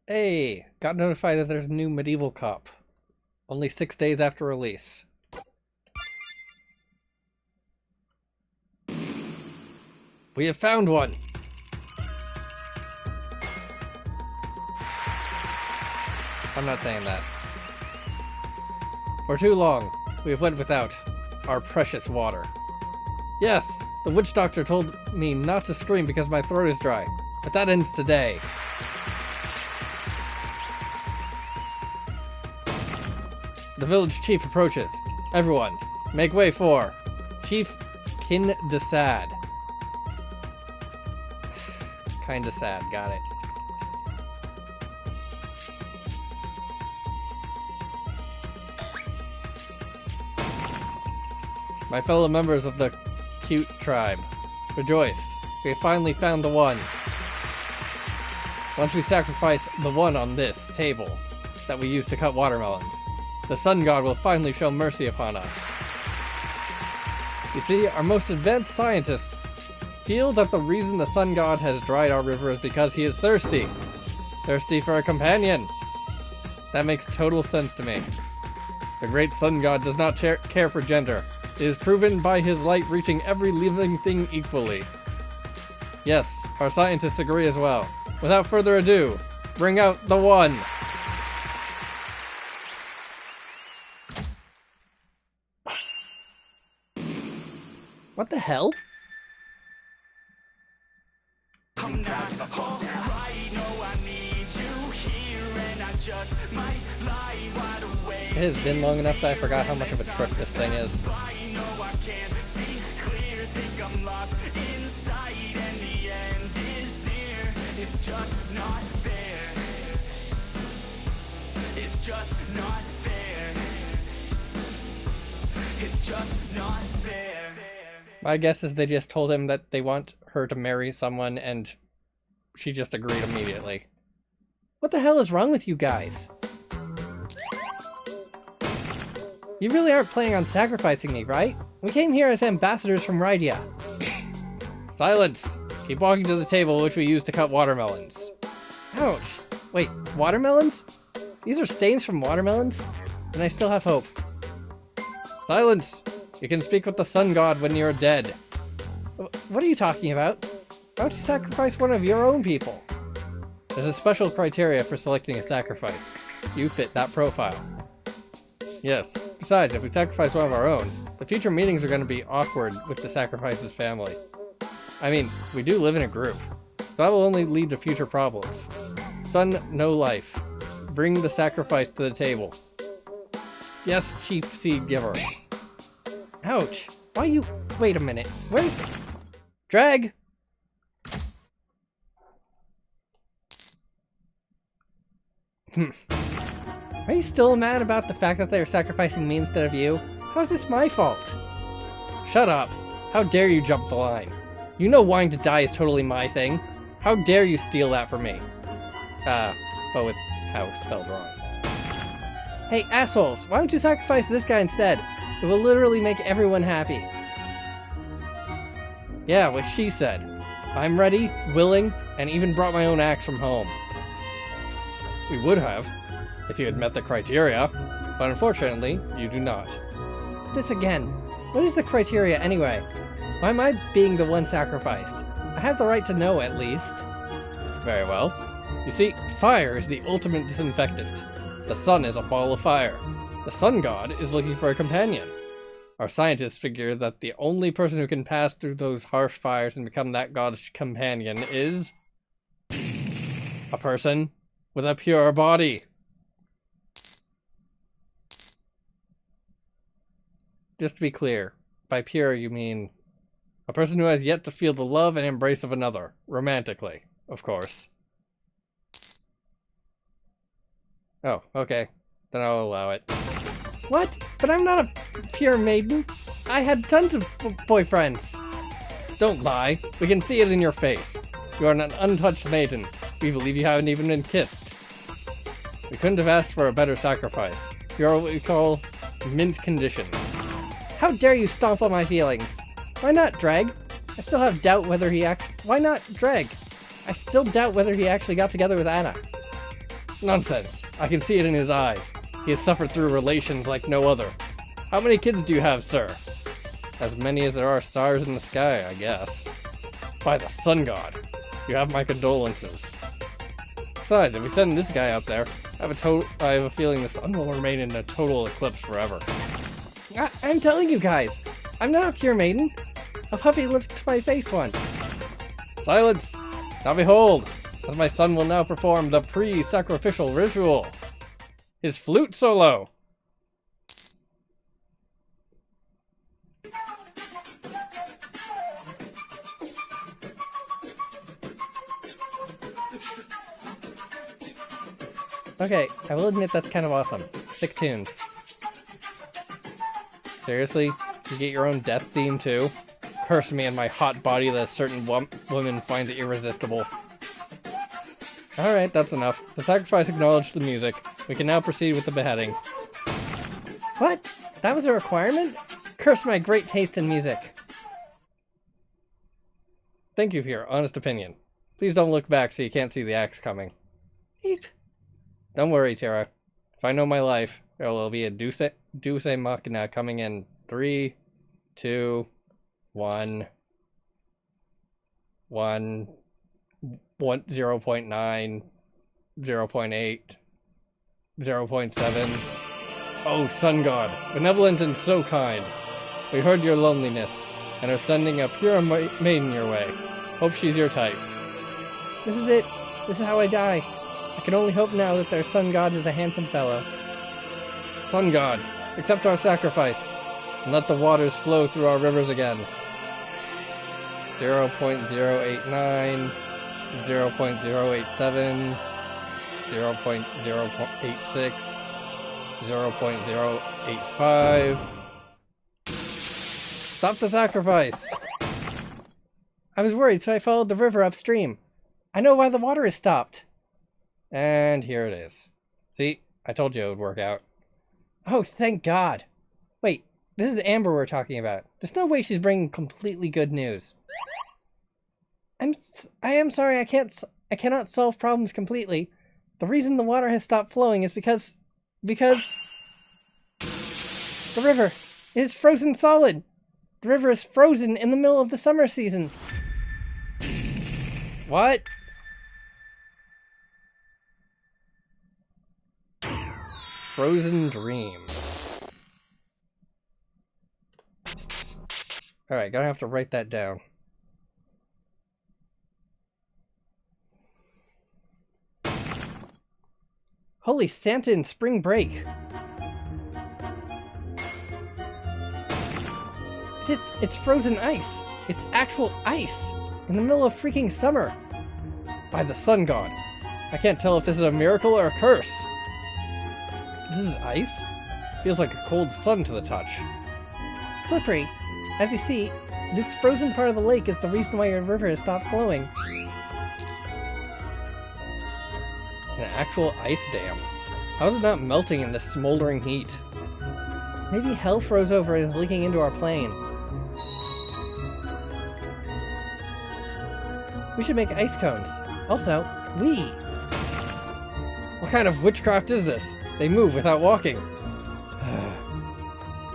Hey, got notified that there's a new Medieval Cop. Only 6 days after release. We have found one! I'm not saying that. For too long, we have went without our precious water. Yes, the witch doctor told me not to scream because my throat is dry, but that ends today. The village chief approaches. Everyone, make way for Chief Kindesad. Kinda sad, got it. My fellow members of the cute tribe, rejoice. We have finally found the one. Once we sacrifice the one on this table that we use to cut watermelons, the sun god will finally show mercy upon us. You see, our most advanced scientists feel that the reason the sun god has dried our river is because he is thirsty. Thirsty for a companion. That makes total sense to me. The great sun god does not care for gender. It is proven by his light reaching every living thing equally. Yes, our scientists agree as well. Without further ado, bring out the one! What the hell? I'm not alright, no, I need you here, and I just might lie wide awake. It has been long enough that I forgot how much of a trip this thing is. I can't see clear, think I'm lost inside, and the end is near. It's just not fair. It's just not fair. It's just not fair. My guess is they just told him that they want her to marry someone and she just agreed immediately. What the hell is wrong with you guys? You really aren't planning on sacrificing me, right? We came here as ambassadors from Rydia. Silence! Keep walking to the table which we use to cut watermelons. Ouch. Wait, watermelons? These are stains from watermelons? And I still have hope. Silence! You can speak with the sun god when you're dead. What are you talking about? Why don't you sacrifice one of your own people? There's a special criteria for selecting a sacrifice. You fit that profile. Yes. Besides, if we sacrifice one of our own, the future meetings are going to be awkward with the sacrifice's family. I mean, we do live in a group, so that will only lead to future problems. Son, no life. Bring the sacrifice to the table. Yes, Chief Seed Giver. Ouch. Why you... Wait a minute. Where's... Drag! Are you still mad about the fact that they're sacrificing me instead of you? How is this my fault? Shut up. How dare you jump the line? You know wanting to die is totally my thing. How dare you steal that from me? But with how spelled wrong. Hey, assholes! Why don't you sacrifice this guy instead? It will literally make everyone happy. Yeah, what she said. I'm ready, willing, and even brought my own axe from home. We would have, if you had met the criteria, but unfortunately, you do not. This again. What is the criteria anyway? Why am I being the one sacrificed? I have the right to know, at least. Very well. You see, fire is the ultimate disinfectant. The sun is a ball of fire. The sun god is looking for a companion. Our scientists figure that the only person who can pass through those harsh fires and become that god's companion is... a person with a pure body. Just to be clear, by pure you mean a person who has yet to feel the love and embrace of another, romantically, of course. Oh, okay. Then I'll allow it. What? But I'm not a pure maiden. I had tons of boyfriends. Don't lie. We can see it in your face. You are an untouched maiden. We believe you haven't even been kissed. We couldn't have asked for a better sacrifice. You are what we call mint condition. How dare you stomp on my feelings? Why not, Drag? I still have doubt whether he Why not, Drag? I still doubt whether he actually got together with Anna. Nonsense. I can see it in his eyes. He has suffered through relations like no other. How many kids do you have, sir? As many as there are stars in the sky, I guess. By the sun god. You have my condolences. Besides, if we send this guy out there, I have a feeling the sun will remain in a total eclipse forever. I'm telling you guys, I'm not a pure maiden. A puppy licked my face once. Silence! Now behold, as my son will now perform the pre-sacrificial ritual. His flute solo. Okay, I will admit that's kind of awesome. Sick tunes. Seriously? You get your own death theme too? Curse me and my hot body that a certain woman finds irresistible. Alright, that's enough. The sacrifice acknowledged the music. We can now proceed with the beheading. What? That was a requirement? Curse my great taste in music. Thank you for your honest opinion. Please don't look back so you can't see the axe coming. Eep. Don't worry, Tira. If I know my life, there will be a Deus Machina coming in 3, 2, 1, 0.9, 0.8, 0.7. Oh, Sun God, benevolent and so kind. We heard your loneliness, and are sending a pure maiden your way. Hope she's your type. This is it. This is how I die. I can only hope now that their Sun God is a handsome fellow. Sun God, accept our sacrifice, and let the waters flow through our rivers again. 0.089, 0.087, 0.086, 0.085. Stop the sacrifice! I was worried, so I followed the river upstream. I know why the water is stopped. And here it is. See, I told you it would work out. Oh, thank God. Wait, this is Amber we're talking about. There's no way she's bringing completely good news. I am sorry, I cannot solve problems completely. The reason the water has stopped flowing is because the river is frozen solid. The river is frozen in the middle of the summer season. What? Frozen dreams. Alright, gonna have to write that down. Holy Santa in spring break! It's frozen ice! It's actual ice! In the middle of freaking summer! By the sun god! I can't tell if this is a miracle or a curse! This is ice? Feels like a cold sun to the touch. Slippery. As you see, this frozen part of the lake is the reason why your river has stopped flowing. An actual ice dam. How is it not melting in this smoldering heat? Maybe hell froze over and is leaking into our plane. We should make ice cones. Also, what kind of witchcraft is this? They move without walking.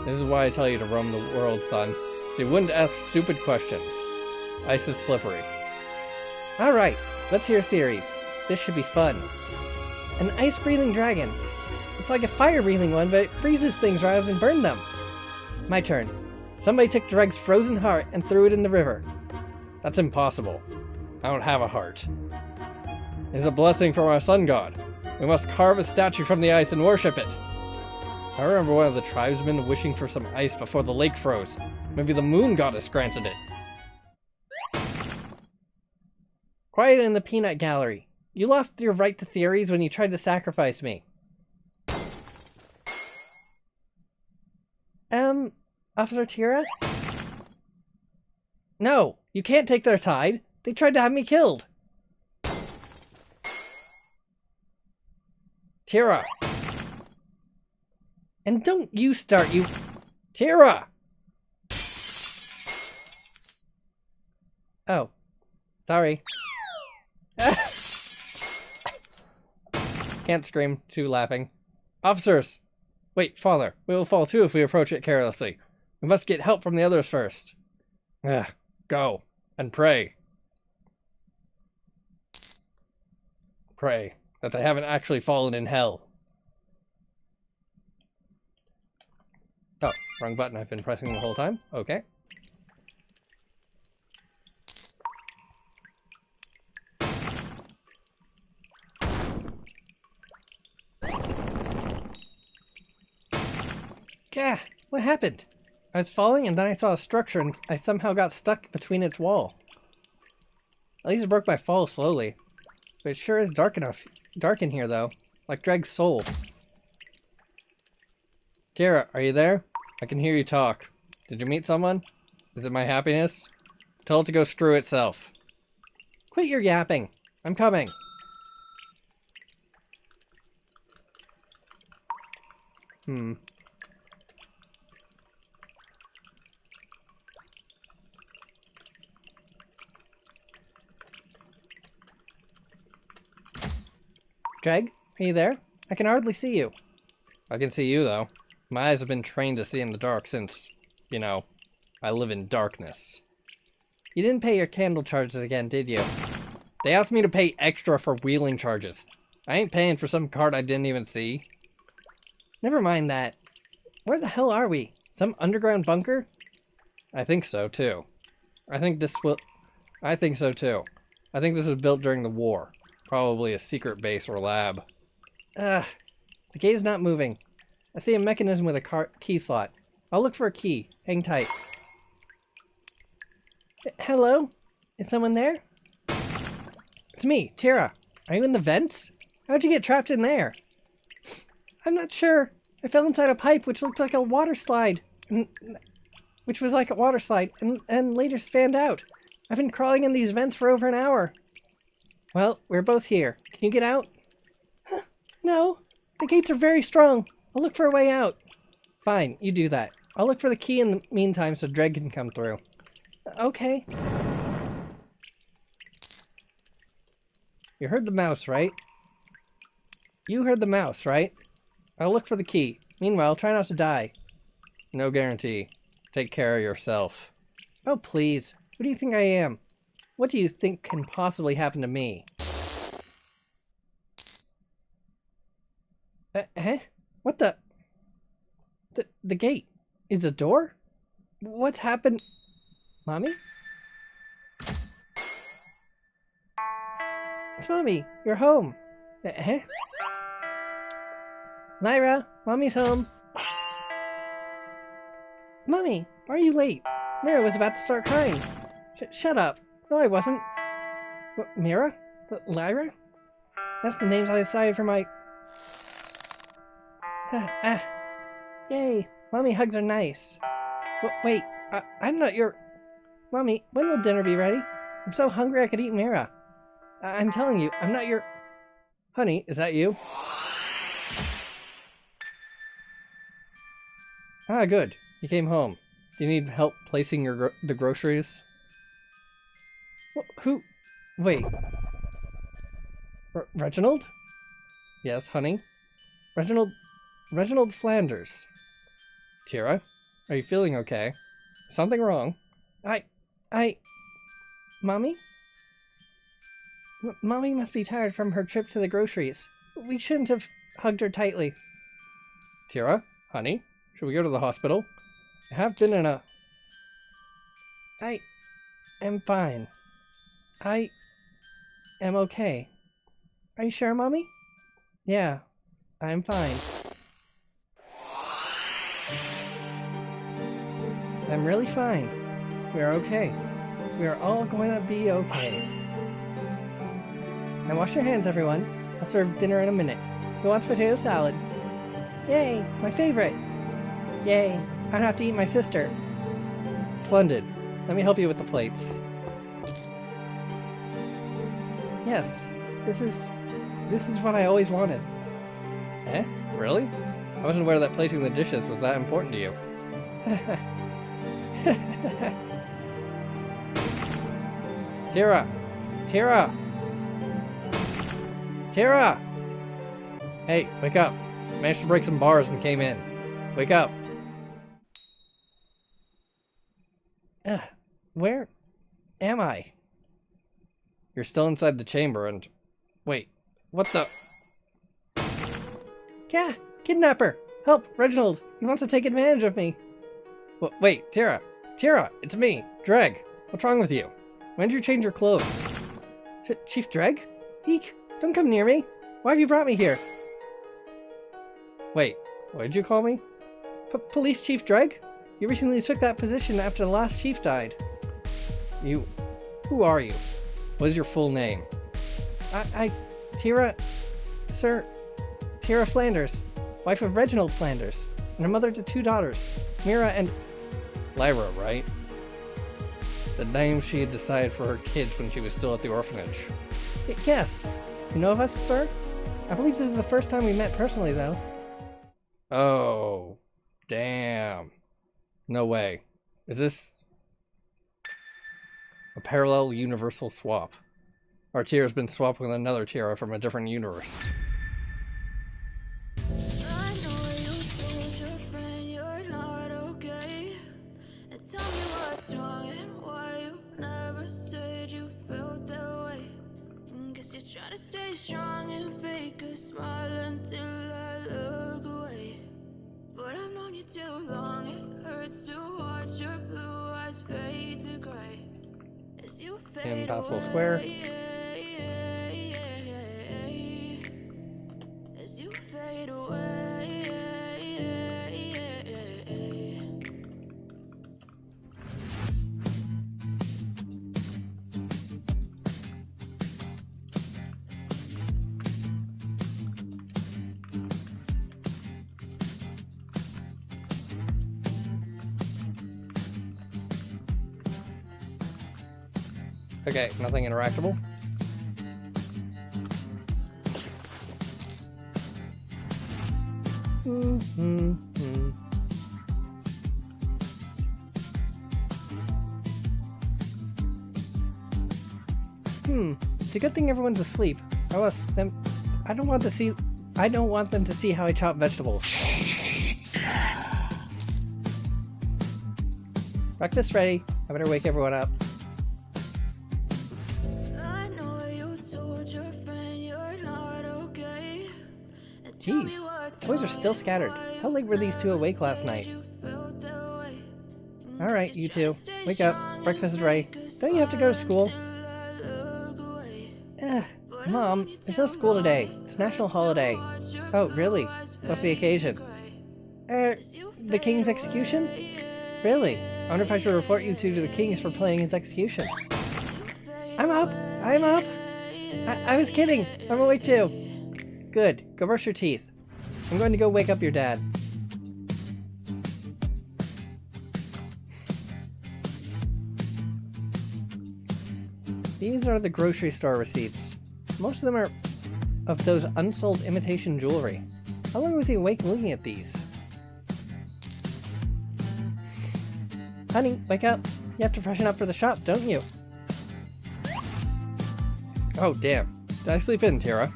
This is why I tell you to roam the world, son. So you wouldn't ask stupid questions. Ice is slippery. Alright, let's hear theories. This should be fun. An ice-breathing dragon. It's like a fire-breathing one, but it freezes things rather than burn them. My turn. Somebody took Dreg's frozen heart and threw it in the river. That's impossible. I don't have a heart. It is a blessing from our sun god. We must carve a statue from the ice and worship it. I remember one of the tribesmen wishing for some ice before the lake froze. Maybe the moon goddess granted it. Quiet in the peanut gallery. You lost your right to theories when you tried to sacrifice me. Officer Tira? No, you can't take their tide. They tried to have me killed. Tira! And don't you start, you... Tira! Oh. Sorry. Can't scream, too laughing. Officers! Wait, father, we will fall too if we approach it carelessly. We must get help from the others first. Go, and pray. Pray that they haven't actually fallen in hell. Oh, wrong button I've been pressing the whole time. Okay. Gah! What happened? I was falling and then I saw a structure and I somehow got stuck between its wall. At least it broke my fall slowly. But it sure is dark in here though. Like Dreg's soul. Tira, are you there? I can hear you talk. Did you meet someone? Is it my happiness? Tell it to go screw itself. Quit your yapping. I'm coming. Dreg, are you there? I can hardly see you. I can see you, though. My eyes have been trained to see in the dark since, you know, I live in darkness. You didn't pay your candle charges again, did you? They asked me to pay extra for wheeling charges. I ain't paying for some card I didn't even see. Never mind that. Where the hell are we? Some underground bunker? I think so, too. I think so, too. I think this was built during the war. Probably a secret base or lab. Ugh. The gate is not moving. I see a mechanism with a key slot. I'll look for a key. Hang tight. Hello? Is someone there? It's me, Tira. Are you in the vents? How'd you get trapped in there? I'm not sure. I fell inside a pipe which looked like a water slide. And later spanned out. I've been crawling in these vents for over an hour. Well, we're both here. Can you get out? No. The gates are very strong. I'll look for a way out. Fine, you do that. I'll look for the key in the meantime so Dreg can come through. Okay. You heard the mouse, right? You heard the mouse, right? I'll look for the key. Meanwhile, try not to die. No guarantee. Take care of yourself. Oh, please. Who do you think I am? What do you think can possibly happen to me? What the? The gate. Is a door? What's happened? Mommy? It's Mommy. You're home. Lyra, Mommy's home. Mommy, why are you late? Mira was about to start crying. Shut up. No, I wasn't. What, Mira? Lyra? That's the names I decided for my... Yay. Mommy hugs are nice. Wait, I'm not your... Mommy, when will dinner be ready? I'm so hungry I could eat Mira. I'm telling you, I'm not your... Honey, is that you? Ah, good. You came home. Do you need help placing the groceries? Who? Wait. Reginald? Yes, honey? Reginald Flanders. Tira, are you feeling okay? Something wrong? Mommy? Mommy must be tired from her trip to the groceries. We shouldn't have hugged her tightly. Tira, honey, should we go to the hospital? I have been in a... I am fine. I am okay. Are you sure, Mommy? Yeah, I'm fine. I'm really fine. We're okay. We are all going to be okay. Now wash your hands, everyone. I'll serve dinner in a minute. Who wants potato salad? Yay, my favorite. Yay, I don't have to eat my sister. Splendid. Let me help you with the plates. Yes, this is what I always wanted. Eh? Really? I wasn't aware that placing the dishes was that important to you. Tira! Tira! Tira! Hey, wake up. Managed to break some bars and came in. Wake up. Where am I? You're still inside the chamber and... Wait, what the... Yeah, kidnapper! Help, Reginald! He wants to take advantage of me! Wait, Tira! Tira, it's me, Dreg! What's wrong with you? When did you change your clothes? Chief Dreg? Eek! Don't come near me! Why have you brought me here? Wait, what did you call me? Police Chief Dreg? You recently took that position after the last chief died. You... Who are you? What is your full name? Tira... Sir... Tira Flanders, wife of Reginald Flanders, and a mother to 2 daughters, Mira and... Lyra, right? The name she had decided for her kids when she was still at the orphanage. Yes. You know of us, sir? I believe this is the first time we met personally, though. Oh. Damn. No way. Is this... a parallel universal swap? Our Tira's been swapped with another Tira from a different universe. I know you told your friend you're not okay. And tell me what's wrong and why you never said you felt that way. Guess you're trying to stay strong and fake a smile until I look away. But I've known you too long, it hurts to watch your blue eyes fade to gray. As you fade Impossible away, Square. as you fade away. Okay, nothing interactable. It's a good thing everyone's asleep. I don't want them to see how I chop vegetables. Breakfast ready. I better wake everyone up. Jeez, toys are still scattered. How late were these two awake last night? Alright, you two. Wake up. Breakfast is ready. Don't you have to go to school? Mom, there's no school today. It's a national holiday. Oh, really? What's the occasion? The king's execution? Really? I wonder if I should report you two to the kings for planning his execution. I'm up! I'm up! I was kidding! I'm awake too! Good. Go brush your teeth. I'm going to go wake up your dad. These are the grocery store receipts. Most of them are of those unsold imitation jewelry. How long was he awake looking at these? Honey, wake up. You have to freshen up for the shop, don't you? Oh, damn. Did I sleep in, Tira?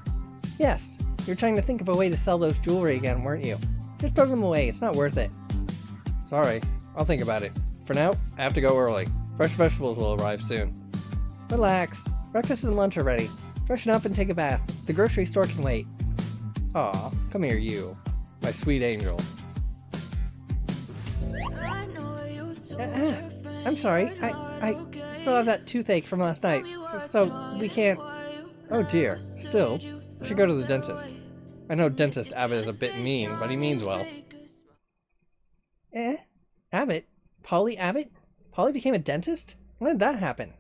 Yes. You were trying to think of a way to sell those jewelry again, weren't you? Just throw them away. It's not worth it. Sorry. I'll think about it. For now, I have to go early. Fresh vegetables will arrive soon. Relax. Breakfast and lunch are ready. Freshen up and take a bath. The grocery store can wait. Aw, come here, you. My sweet angel. I'm sorry. I still have that toothache from last night, so we can't... Oh dear. Still, I should go to the dentist. I know Dentist Abbott is a bit mean, but he means well. Abbott? Polly Abbott? Polly became a dentist? When did that happen?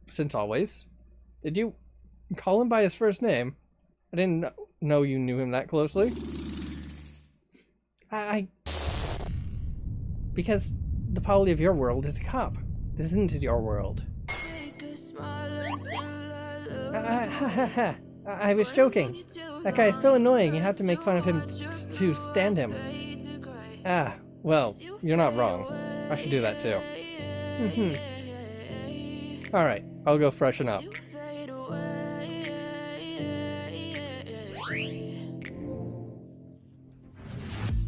Since always. Did you call him by his first name? I didn't know you knew him that closely. Because the Polly of your world is a cop. This isn't your world. I was joking. That guy is so annoying, you have to make fun of him to stand him. Well, you're not wrong. I should do that too. Alright, I'll go freshen up.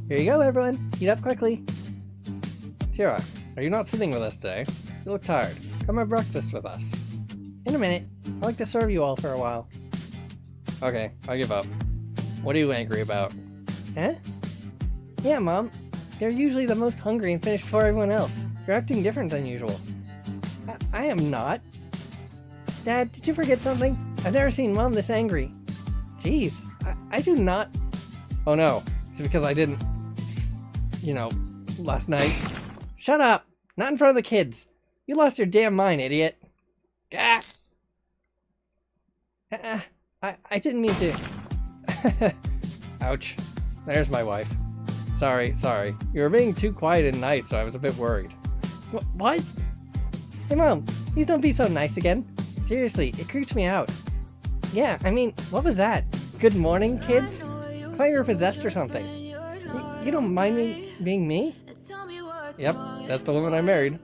Here you go, everyone. Eat up quickly. Tira, are you not sitting with us today? You look tired. Come have breakfast with us. In a minute. I'd like to serve you all for a while. Okay, I give up. What are you angry about? Huh? Yeah, Mom. You're usually the most hungry and finish before everyone else. You're acting different than usual. I am not. Dad, did you forget something? I've never seen Mom this angry. Jeez, I do not... Oh no, it's because I didn't... last night. Shut up! Not in front of the kids. You lost your damn mind, idiot. Gah! I didn't mean to. Ouch. There's my wife. Sorry. You were being too quiet and nice, so I was a bit worried. What? Hey, Mom, please don't be so nice again. Seriously, it creeps me out. Yeah, I mean, what was that? Good morning, kids? I thought you were possessed or something. You don't mind me being me? Yep, that's the woman I married.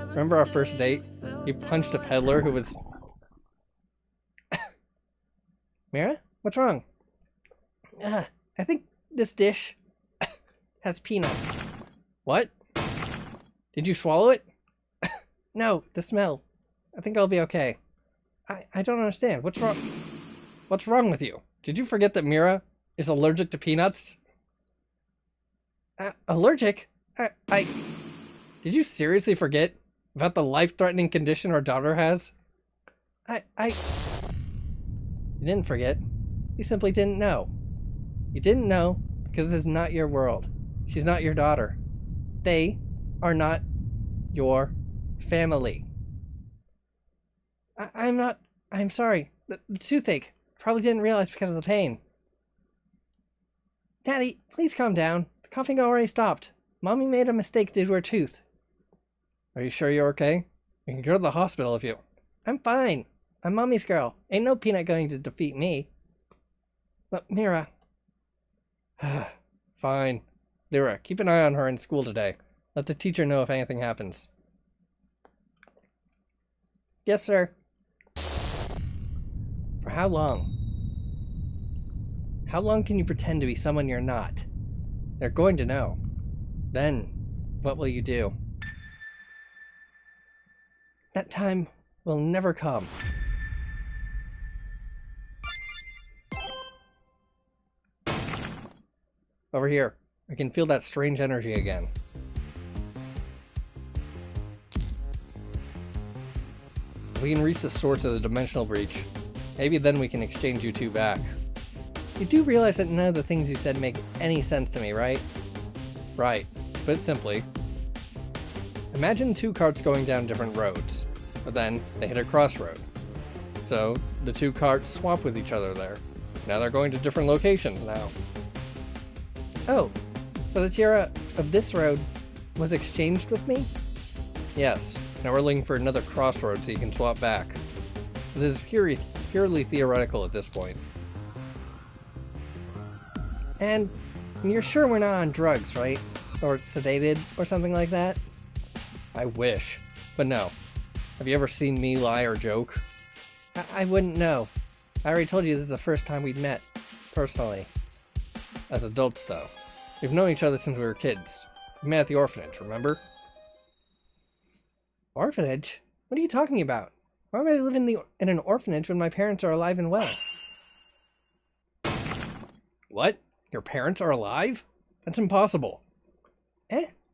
Remember our first date? You punched a peddler who was... Mira? What's wrong? I think this dish has peanuts. What? Did you swallow it? No, the smell. I think I'll be okay. I don't understand. What's wrong? What's wrong with you? Did you forget that Mira is allergic to peanuts? Allergic? Did you seriously forget about the life-threatening condition our daughter has? You didn't forget. You simply didn't know. You didn't know because this is not your world. She's not your daughter. They are not your family. I'm sorry. The toothache. Probably didn't realize because of the pain. Daddy, please calm down. The coughing already stopped. Mommy made a mistake due to her tooth. Are you sure you're okay? You can go to the hospital if you... I'm fine. I'm Mommy's girl. Ain't no peanut going to defeat me. But Mira... Fine. Lyra, keep an eye on her in school today. Let the teacher know if anything happens. Yes, sir. For how long? How long can you pretend to be someone you're not? They're going to know. Then, what will you do? That time will never come. Over here. I can feel that strange energy again. We can reach the source of the dimensional breach. Maybe then we can exchange you two back. You do realize that none of the things you said make any sense to me, right? Right. Put it simply, imagine two carts going down different roads, but then they hit a crossroad. So the two carts swap with each other there. Now they're going to different locations now. Oh, so the Tira of this road was exchanged with me? Yes. Now we're looking for another crossroad so you can swap back. This is purely theoretical at this point. And you're sure we're not on drugs, right? Or sedated or something like that? I wish. But no. Have you ever seen me lie or joke? I wouldn't know. I already told you this is the first time we'd met. Personally. As adults, though. We've known each other since we were kids. We met at the orphanage, remember? Orphanage? What are you talking about? Why would I live in an orphanage when my parents are alive and well? What? Your parents are alive? That's impossible.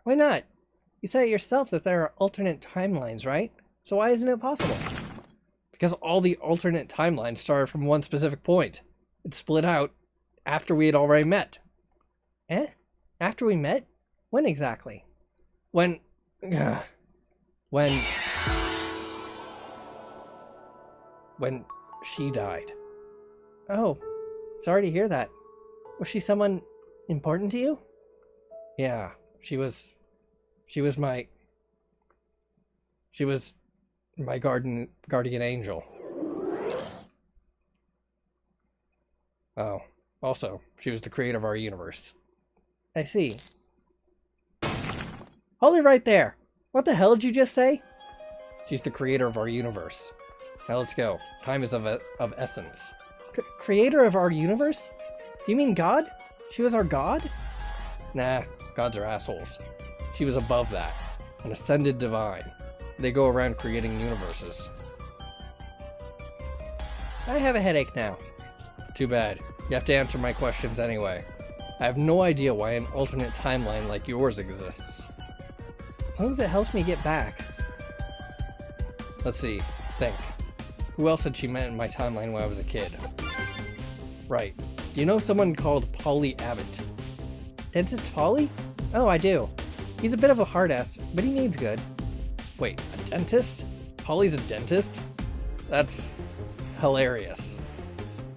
Why not? You said it yourself that there are alternate timelines, right? So why isn't it possible? Because all the alternate timelines started from one specific point. It split out after we had already met. After we met? When exactly? When she died. Oh, sorry to hear that. Was she someone important to you? Yeah, she was my guardian angel. Oh, also, she was the creator of our universe. I see. Hold it right there. What the hell did you just say? She's the creator of our universe. Now let's go. Time is of essence. Creator of our universe? Do you mean God? She was our God? Nah, gods are assholes. She was above that. An ascended divine. They go around creating universes. I have a headache now. Too bad. You have to answer my questions anyway. I have no idea why an alternate timeline like yours exists. As long as it helps me get back. Let's see. Think. Who else had she met in my timeline when I was a kid? Right. Do you know someone called Polly Abbott? Dentist Polly? Oh, I do. He's a bit of a hard ass, but he means good. Wait, a dentist? Polly's a dentist? That's hilarious.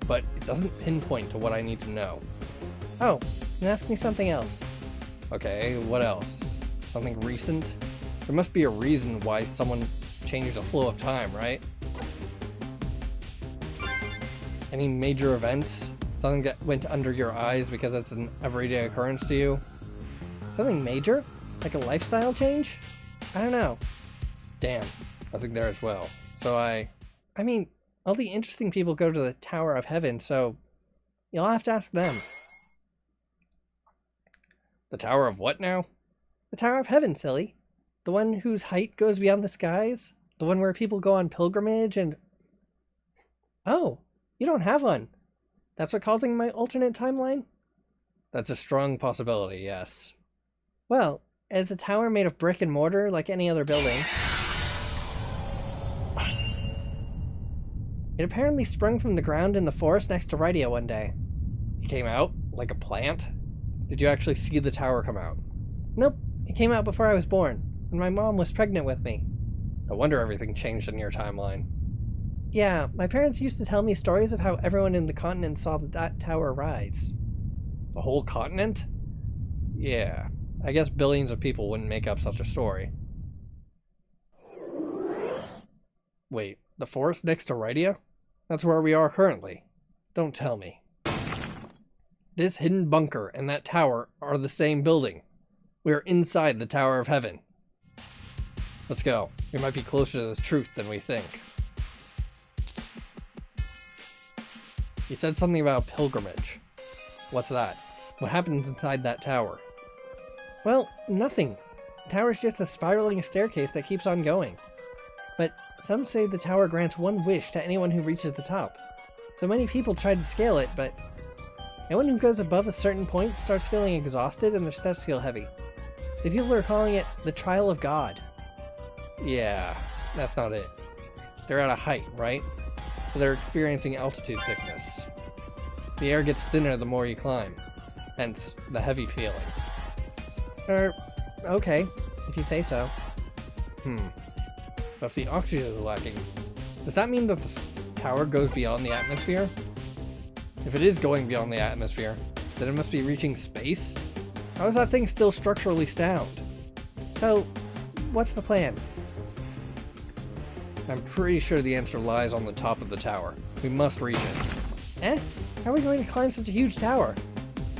But it doesn't pinpoint to what I need to know. Oh, then ask me something else. Okay, what else? Something recent? There must be a reason why someone changed the flow of time, right? Any major event? Something that went under your eyes because it's an everyday occurrence to you? Something major? Like a lifestyle change? I don't know. Damn, nothing there as well. So I mean, all the interesting people go to the Tower of Heaven, so you'll have to ask them. The Tower of what now? The Tower of Heaven, silly. The one whose height goes beyond the skies? The one where people go on pilgrimage and... Oh, you don't have one. That's what causing my alternate timeline? That's a strong possibility, yes. Well, it's a tower made of brick and mortar like any other building. It apparently sprung from the ground in the forest next to Rydia one day. It came out? Like a plant? Did you actually see the tower come out? Nope, it came out before I was born, when my mom was pregnant with me. No wonder everything changed in your timeline. Yeah, my parents used to tell me stories of how everyone in the continent saw that tower rise. The whole continent? Yeah, I guess billions of people wouldn't make up such a story. Wait, the forest next to Rydia? That's where we are currently. Don't tell me. This hidden bunker and that tower are the same building. We are inside the Tower of Heaven. Let's go. We might be closer to the truth than we think. You said something about pilgrimage. What's that? What happens inside that tower? Well, nothing. The tower's just a spiraling staircase that keeps on going. But some say the tower grants one wish to anyone who reaches the top. So many people tried to scale it, but anyone who goes above a certain point starts feeling exhausted and their steps feel heavy. The people are calling it the Trial of God. Yeah, that's not it. They're at a height, right? So they're experiencing altitude sickness. The air gets thinner the more you climb, hence the heavy feeling. Okay, if you say so. But if the oxygen is lacking, does that mean that the tower goes beyond the atmosphere? If it is going beyond the atmosphere, then it must be reaching space? How is that thing still structurally sound? So, what's the plan? I'm pretty sure the answer lies on the top of the tower. We must reach it. How are we going to climb such a huge tower?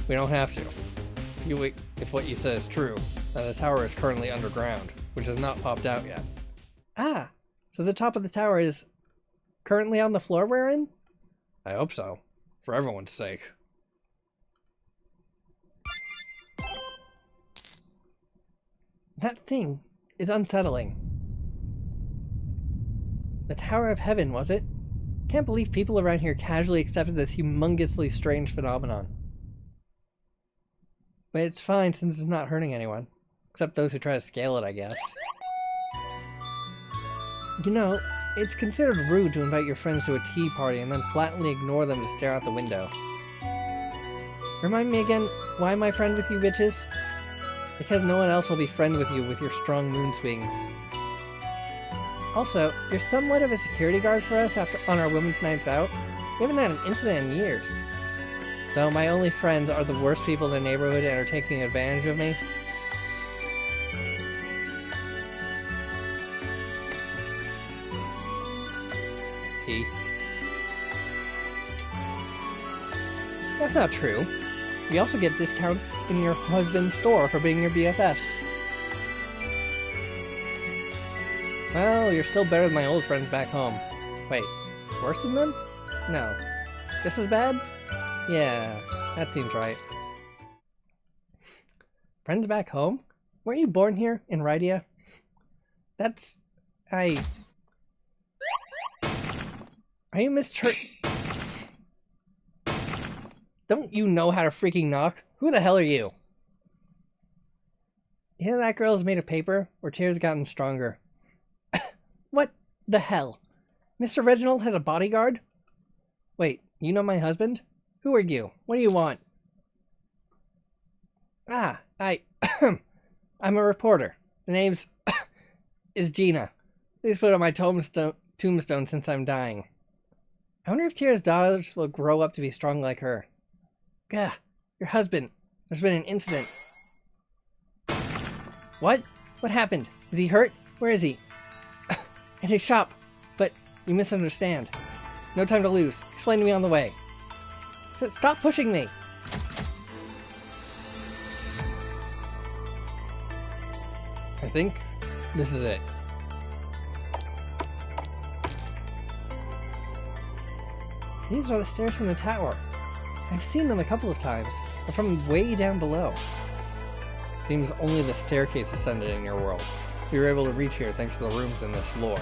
We don't have to. If what you said is true, then the tower is currently underground, which has not popped out yet. Ah, so the top of the tower is currently on the floor we're in? I hope so, for everyone's sake. That thing is unsettling. The Tower of Heaven, was it? Can't believe people around here casually accepted this humongously strange phenomenon. But it's fine since it's not hurting anyone. Except those who try to scale it, I guess. You know, it's considered rude to invite your friends to a tea party and then flatly ignore them to stare out the window. Remind me again, why am I friend with you bitches? Because no one else will be friend with you with your strong moon swings. Also, you're somewhat of a security guard for us on our women's nights out. We haven't had an incident in years. So my only friends are the worst people in the neighborhood and are taking advantage of me? Tea. That's not true. We also get discounts in your husband's store for being your BFFs. Well, you're still better than my old friends back home. Wait, worse than them? No. Just as bad? Yeah, that seems right. Friends back home? Weren't you born here in Rydia? That's... Are you Mr... Don't you know how to freaking knock? Who the hell are you? You know that girl is made of paper? Or tears gotten stronger? What the hell? Mr. Reginald has a bodyguard? Wait, you know my husband? Who are you? What do you want? I'm a reporter. The name's is Gina. Please put it on my tombstone since I'm dying. I wonder if Tira's daughters will grow up to be strong like her. Gah, your husband. There's been an incident. What? What happened? Is he hurt? Where is he? In his shop. But you misunderstand. No time to lose. Explain to me on the way. Stop pushing me! I think this is it. These are the stairs from the tower. I've seen them a couple of times, but from way down below. Seems only the staircase ascended in your world. We were able to reach here thanks to the rooms in this floor.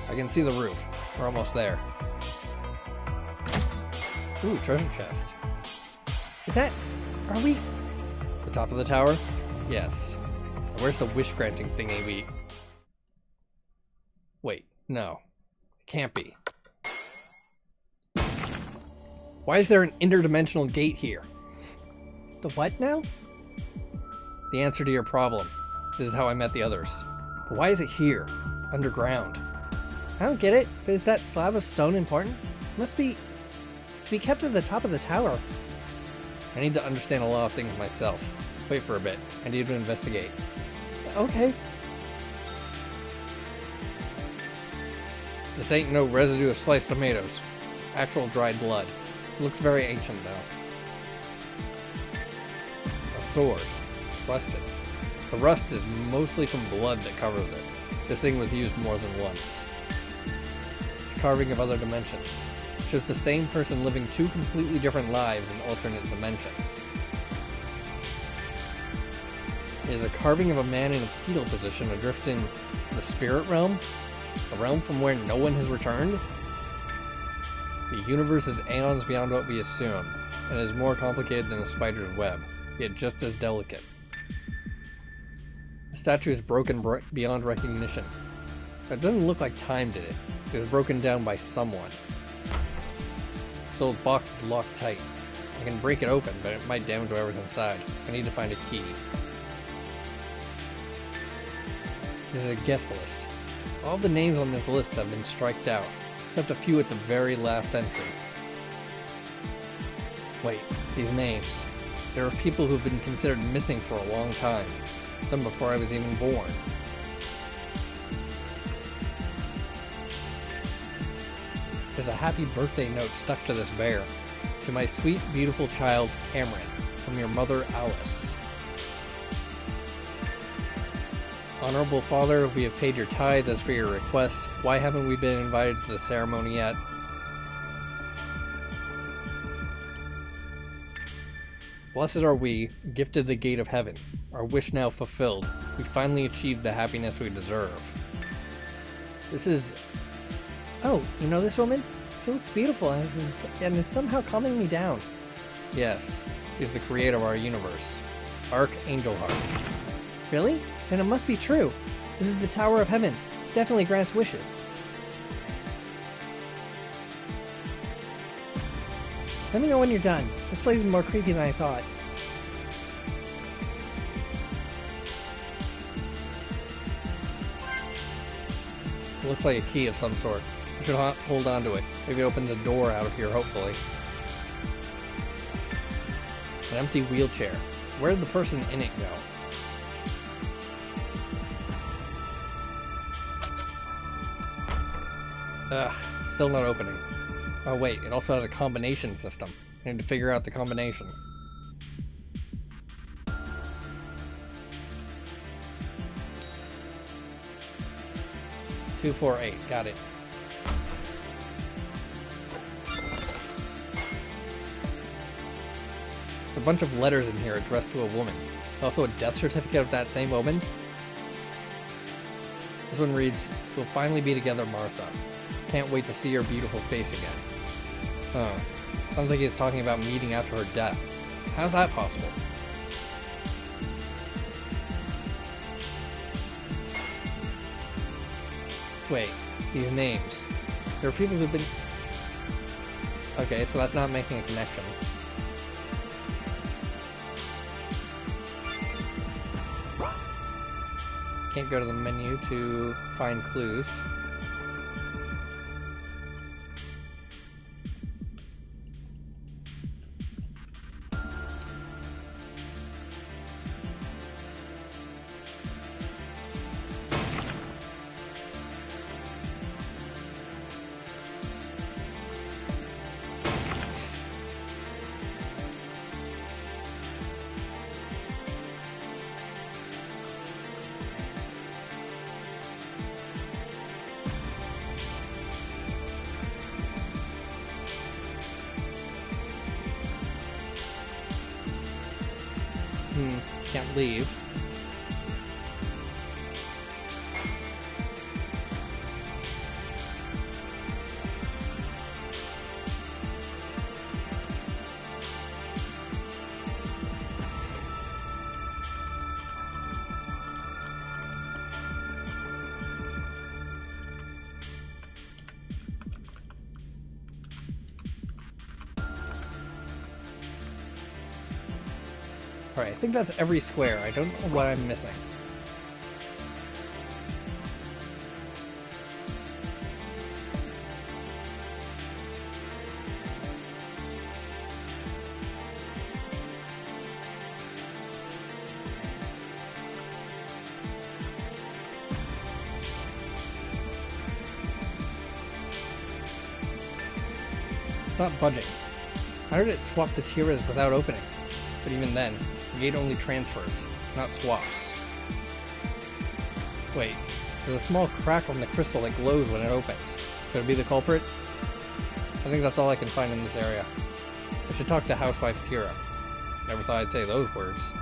I can see the roof. We're almost there. Ooh, treasure chest. Is that... are we... the top of the tower? Yes. Now where's the wish-granting thingy Wait, no. It can't be. Why is there an interdimensional gate here? The what now? The answer to your problem. This is how I met the others. But why is it here? Underground. I don't get it, but is that slab of stone important? It must be... to be kept at the top of the tower. I need to understand a lot of things myself. Wait for a bit. I need to investigate. Okay. This ain't no residue of sliced tomatoes. Actual dried blood. It looks very ancient though. A sword. Rusted. The rust is mostly from blood that covers it. This thing was used more than once. It's a carving of other dimensions. It shows the same person living two completely different lives in alternate dimensions. It is a carving of a man in a fetal position adrift in the spirit realm? A realm from where no one has returned? The universe is aeons beyond what we assume, and is more complicated than a spider's web, yet just as delicate. The statue is broken beyond recognition. It doesn't look like time did it. It was broken down by someone. So the box is locked tight. I can break it open, but it might damage whatever's inside. I need to find a key. This is a guest list. All the names on this list have been striked out, except a few at the very last entry. Wait, these names. There are people who've been considered missing for a long time. Some before I was even born. There's a happy birthday note stuck to this bear. To my sweet, beautiful child, Cameron, from your mother, Alice. Honorable Father, we have paid your tithe as per your request. Why haven't we been invited to the ceremony yet? Blessed are we, gifted the gate of heaven. Our wish now fulfilled. We finally achieved the happiness we deserve. This is... Oh, you know this woman? She looks beautiful and is somehow calming me down. Yes, she's the creator of our universe. Archangel Heart. Really? Then it must be true. This is the Tower of Heaven. It definitely grants wishes. Let me know when you're done. This place is more creepy than I thought. It looks like a key of some sort. I should hold on to it. Maybe it opens a door out of here, hopefully. An empty wheelchair. Where did the person in it go? Ugh, still not opening. Oh wait, it also has a combination system. I need to figure out the combination. Two, 4, 8. Got it. There's a bunch of letters in here addressed to a woman. Also a death certificate of that same woman. This one reads, "We'll finally be together, Martha. Can't wait to see your beautiful face again." Huh. Sounds like he's talking about meeting after her death. How's that possible? Wait, these names. There are people who've been... Okay, so that's not making a connection. Can't go to the menu to find clues. Can't leave. Alright, I think that's every square. I don't know what I'm missing. It's not budging. How did it swap the tiras without opening? But even then, the gate only transfers, not swaps. Wait, there's a small crack on the crystal that glows when it opens. Could it be the culprit? I think that's all I can find in this area. I should talk to Housewife Tira. Never thought I'd say those words.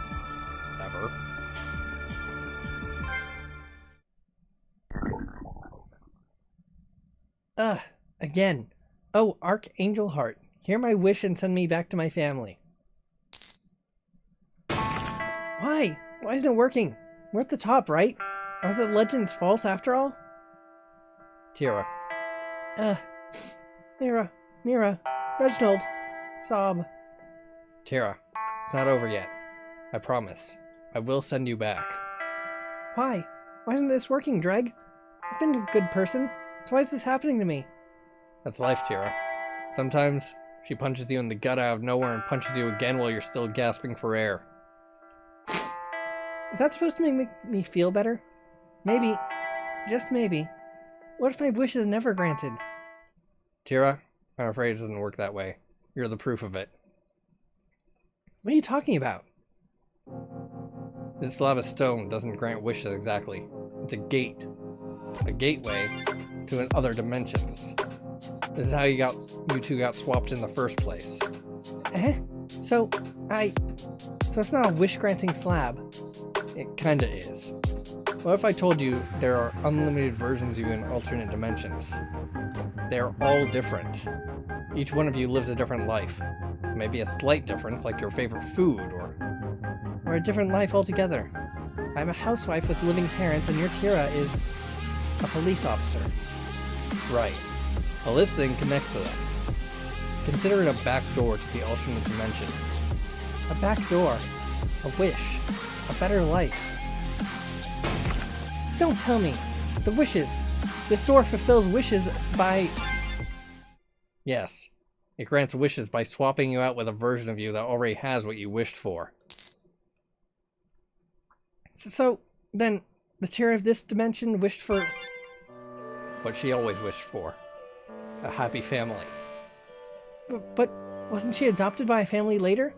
Ever. Again. Oh, Archangel Heart, hear my wish and send me back to my family. Why? Why isn't it working? We're at the top, right? Are the legends false after all? Tira. Lyra, Mira, Reginald, Sob. Tira, it's not over yet. I promise. I will send you back. Why? Why isn't this working, Dreg? I've been a good person, so why is this happening to me? That's life, Tira. Sometimes she punches you in the gut out of nowhere and punches you again while you're still gasping for air. Is that supposed to make me feel better? Maybe. Just maybe. What if my wish is never granted? Tira, I'm afraid it doesn't work that way. You're the proof of it. What are you talking about? This slab of stone doesn't grant wishes exactly. It's a gate. A gateway to other dimensions. This is how you two got swapped in the first place. So it's not a wish-granting slab. It kinda is. What if I told you there are unlimited versions of you in alternate dimensions? They're all different. Each one of you lives a different life. Maybe a slight difference, like your favorite food, or a different life altogether. I'm a housewife with living parents, and your Tira is a police officer. Right. Well, this thing connects to them. Consider it a back door to the alternate dimensions. A back door. A wish. A better life. Don't tell me. The wishes. This door fulfills wishes by... Yes. It grants wishes by swapping you out with a version of you that already has what you wished for. So then, the Tira of this dimension wished for... what she always wished for. A happy family. But wasn't she adopted by a family later?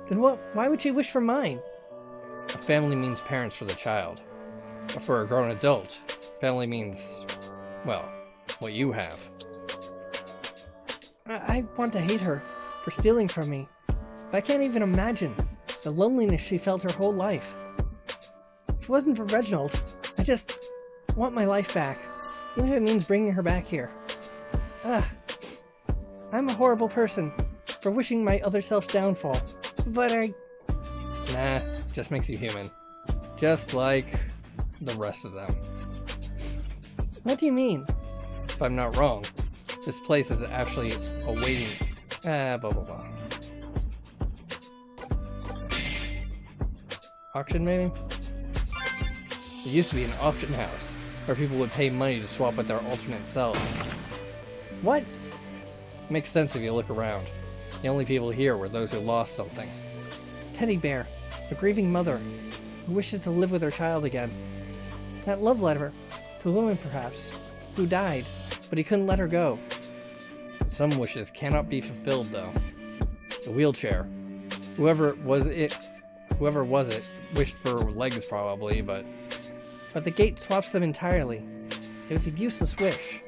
Then why would she wish for mine? A family means parents for the child. But for a grown adult, family means, well, what you have. I want to hate her for stealing from me. But I can't even imagine the loneliness she felt her whole life. If it wasn't for Reginald, I just want my life back, even if it means bringing her back here. I'm a horrible person for wishing my other self's downfall, but Nah, just makes you human. Just like the rest of them. What do you mean? If I'm not wrong, this place is actually awaiting... blah blah blah. Auction, maybe? It used to be an auction house, where people would pay money to swap with their alternate selves. What? Makes sense if you look around. The only people here were those who lost something. Teddy Bear, a grieving mother, who wishes to live with her child again. That love letter, to a woman perhaps, who died, but he couldn't let her go. Some wishes cannot be fulfilled, though. The wheelchair. Whoever was it, wished for legs probably, but the gate swaps them entirely. It was a useless wish.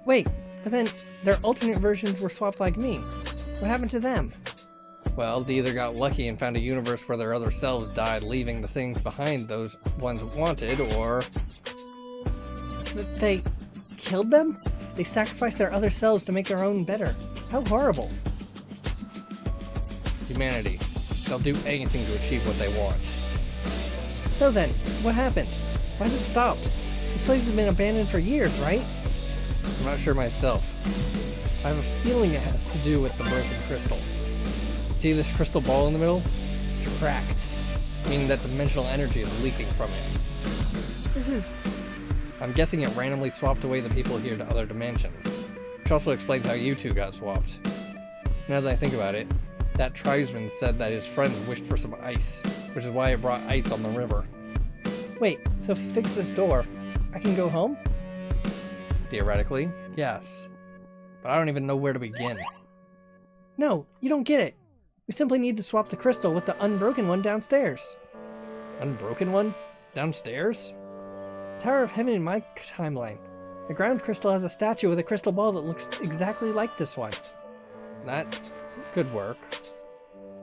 Wait, but then their alternate versions were swapped like me. What happened to them? Well, they either got lucky and found a universe where their other selves died, leaving the things behind those ones wanted, or... They killed them? They sacrificed their other selves to make their own better. How horrible. Humanity. They'll do anything to achieve what they want. So then, what happened? Why has it stopped? This place has been abandoned for years, right? I'm not sure myself. I have a feeling it has to do with the broken crystal. See this crystal ball in the middle? It's cracked, meaning that dimensional energy is leaking from it. I'm guessing it randomly swapped away the people here to other dimensions, which also explains how you two got swapped. Now that I think about it, that tribesman said that his friends wished for some ice, which is why it brought ice on the river. Wait, so if you fix this door, I can go home? Theoretically, yes. But I don't even know where to begin. No, you don't get it. We simply need to swap the crystal with the unbroken one downstairs. Unbroken one? Downstairs? Tower of Heaven in my timeline. The ground crystal has a statue with a crystal ball that looks exactly like this one. That could work.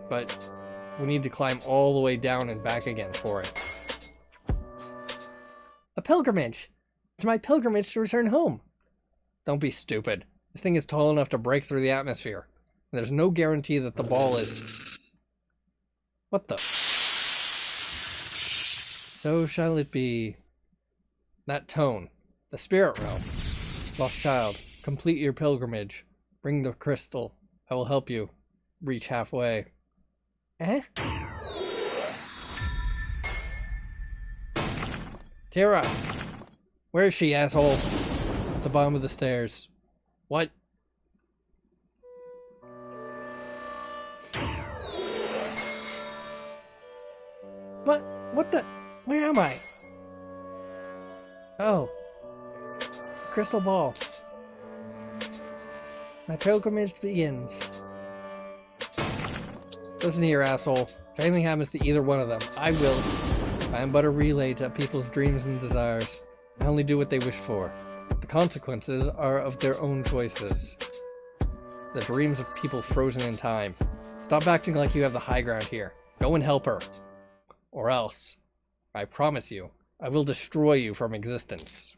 But we need to climb all the way down and back again for it. A pilgrimage! It's my pilgrimage to return home. Don't be stupid. This thing is tall enough to break through the atmosphere. And there's no guarantee that the ball is... What the... So shall it be. That tone. The spirit realm. Lost child, complete your pilgrimage. Bring the crystal. I will help you. Reach halfway. Eh? Tira! Where is she, asshole? At the bottom of the stairs. What? What the? Where am I? Oh. Crystal ball. My pilgrimage begins. Listen here, asshole. If anything happens to either one of them, I am but a relay to people's dreams and desires. I only do what they wish for. The consequences are of their own choices. The dreams of people frozen in time. Stop acting like you have the high ground here. Go and help her. Or else, I promise you, I will destroy you from existence.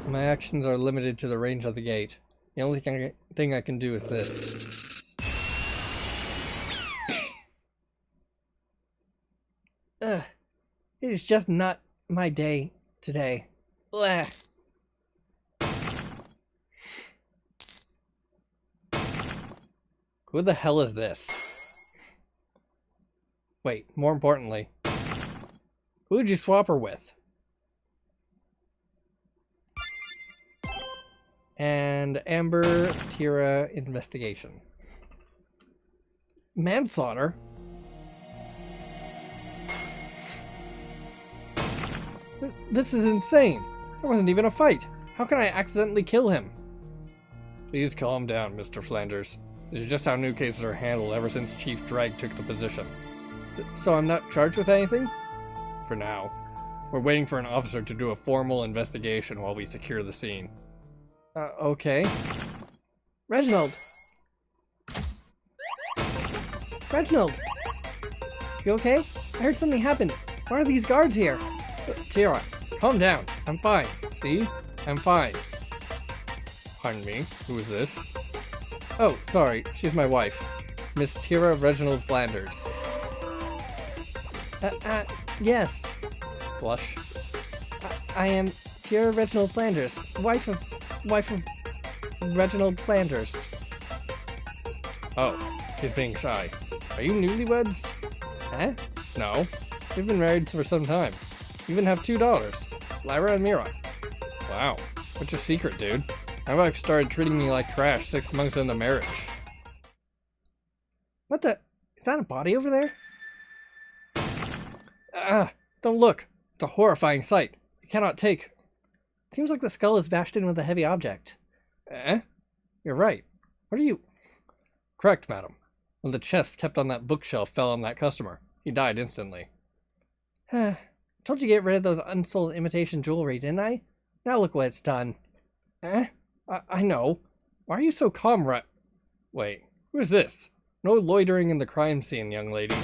My actions are limited to the range of the gate. The only thing I can do is this. Ugh. It is just not my day today. Blah. Who the hell is this? Wait, more importantly, who did you swap her with? And Amber, Tira, investigation. Manslaughter? This is insane. There wasn't even a fight. How can I accidentally kill him? Please calm down, Mr. Flanders. This is just how new cases are handled ever since Chief Drag took the position. So I'm not charged with anything? For now. We're waiting for an officer to do a formal investigation while we secure the scene. Okay. Reginald! Reginald! You okay? I heard something happened. Why are these guards here? Tira, calm down. I'm fine. See? I'm fine. Pardon me, who is this? Oh, sorry, she's my wife. Miss Tira Reginald Flanders. Yes. Blush. I am Tira Reginald Flanders, wife of Reginald Flanders. Oh, he's being shy. Are you newlyweds? Huh? No. We've been married for some time. We even have 2 daughters, Lyra and Mira. Wow. What's your secret, dude? My wife started treating me like trash 6 months into marriage. What the? Is that a body over there? Ah! Don't look! It's a horrifying sight. You cannot take. It seems like the skull is bashed in with a heavy object. Eh? You're right. What are you? Correct, madam. When the chest kept on that bookshelf fell on that customer, he died instantly. Told you to get rid of those unsold imitation jewelry, didn't I? Now look what it's done. Eh? I know. Why are you so calm, Wait, who is this? No loitering in the crime scene, young lady.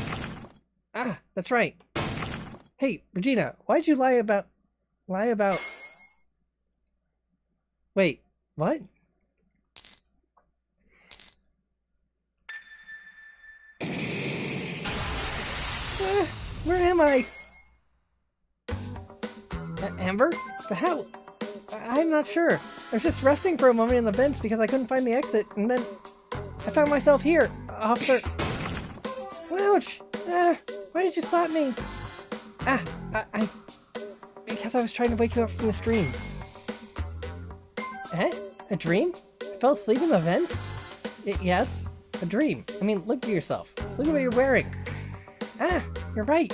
Ah, that's right. Hey, Regina, why'd you lie about... Wait, what? Where am I? Amber? But how? I'm not sure. I was just resting for a moment in the vents because I couldn't find the exit, and then I found myself here, officer. Ouch! Why did you slap me? Because I was trying to wake you up from this dream. A dream? I fell asleep in the vents? Yes, a dream. I mean, look at yourself. Look at what you're wearing. You're right.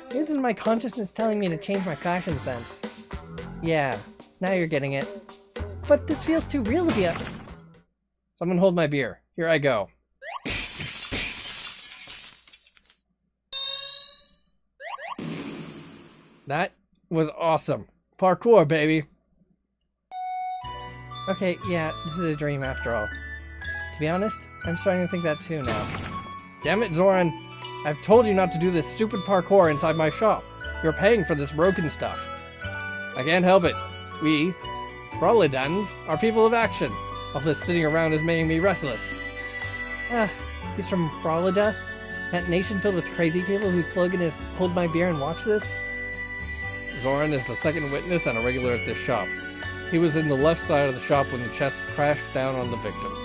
Maybe this is my consciousness telling me to change my fashion sense. Yeah, now you're getting it. But this feels too real to be a... Someone hold my beer. Here I go. That was awesome. Parkour, baby. Okay, yeah, this is a dream after all. To be honest, I'm starting to think that too now. Damn it, Zoran. I've told you not to do this stupid parkour inside my shop. You're paying for this broken stuff. I can't help it. We, Frolidans, are people of action. All this sitting around is making me restless. He's from Frolida? That nation filled with crazy people whose slogan is, hold my beer and watch this? Zoran is the second witness and a regular at this shop. He was in the left side of the shop when the chest crashed down on the victim.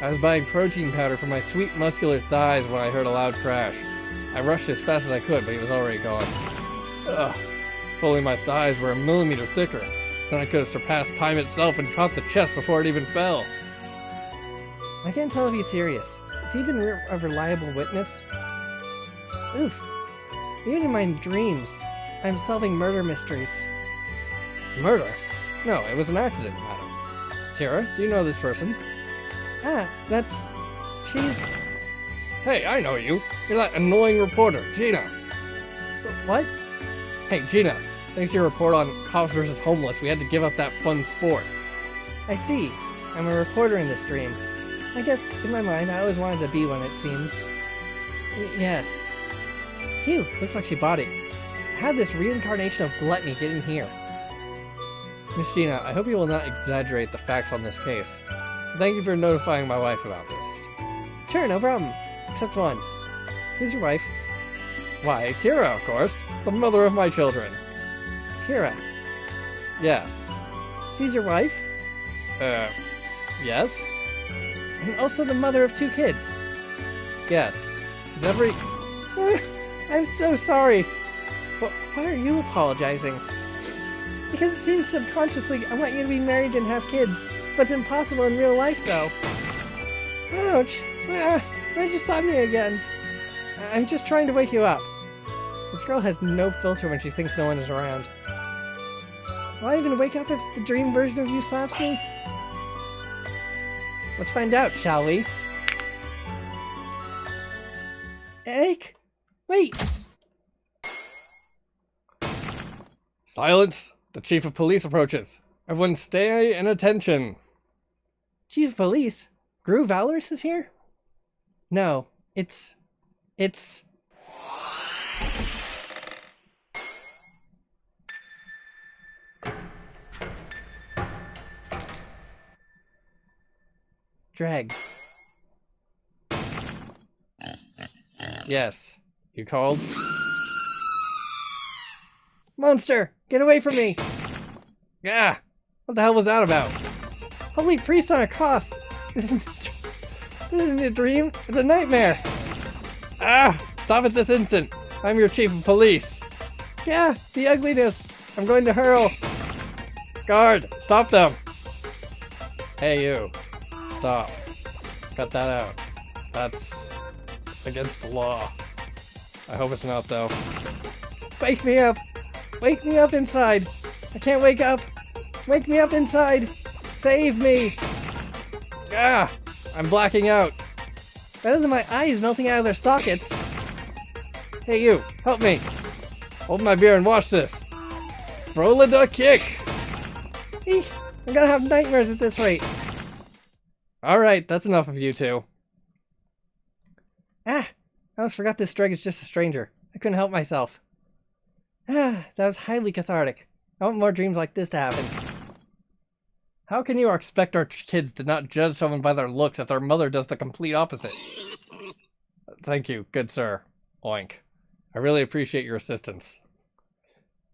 I was buying protein powder for my sweet muscular thighs when I heard a loud crash. I rushed as fast as I could, but he was already gone. Ugh. If only my thighs were a millimeter thicker. Then I could have surpassed time itself and caught the chest before it even fell. I can't tell if he's serious. Is he even a reliable witness? Oof. Even in my dreams, I'm solving murder mysteries. Murder? No, it was an accident, madam. Tira, do you know this person? She's... Hey, I know you. You're that annoying reporter, Gina. What? Hey, Gina. Thanks to your report on Cops vs. Homeless, we had to give up that fun sport. I see. I'm a reporter in this dream. I guess, in my mind, I always wanted to be one, it seems. Yes. Phew, looks like she bought it. How did this reincarnation of gluttony get in here? Miss Gina, I hope you will not exaggerate the facts on this case. Thank you for notifying my wife about this. Sure, no problem. Except one. Who's your wife? Why, Tira, of course. The mother of my children. Tira? Yes. She's your wife? Yes? And also the mother of 2 kids? Yes. Is every... I'm so sorry. But why are you apologizing? Because it seems subconsciously I want you to be married and have kids, but it's impossible in real life, though. Ouch. Why did you slap me again? I'm just trying to wake you up. This girl has no filter when she thinks no one is around. Will I even wake up if the dream version of you slaps me? Let's find out, shall we? Egg? Wait! Silence! The chief of police approaches. Everyone stay in attention. Chief of Police? Gru Valorous is here? No, it's... Dreg. Yes. You called? Monster! Get away from me! Ah! What the hell was that about? Holy priest on a cross! This isn't a dream, it's a nightmare! Ah! Stop it this instant! I'm your chief of police! Yeah, the ugliness! I'm going to hurl! Guard! Stop them! Hey you. Stop. Cut that out. That's against the law. I hope it's not though. Wake me up! Wake me up inside! I can't wake up! Wake me up inside! Save me! Ah! I'm blacking out! Better than my eyes melting out of their sockets! Hey you! Help me! Hold my beer and watch this! Roll the kick! Eek! I'm gonna have nightmares at this rate! Alright, that's enough of you two. Ah! I almost forgot this drug is just a stranger. I couldn't help myself. Ah, that was highly cathartic. I want more dreams like this to happen. How can you expect our kids to not judge someone by their looks if their mother does the complete opposite? Thank you, good sir. Oink. I really appreciate your assistance.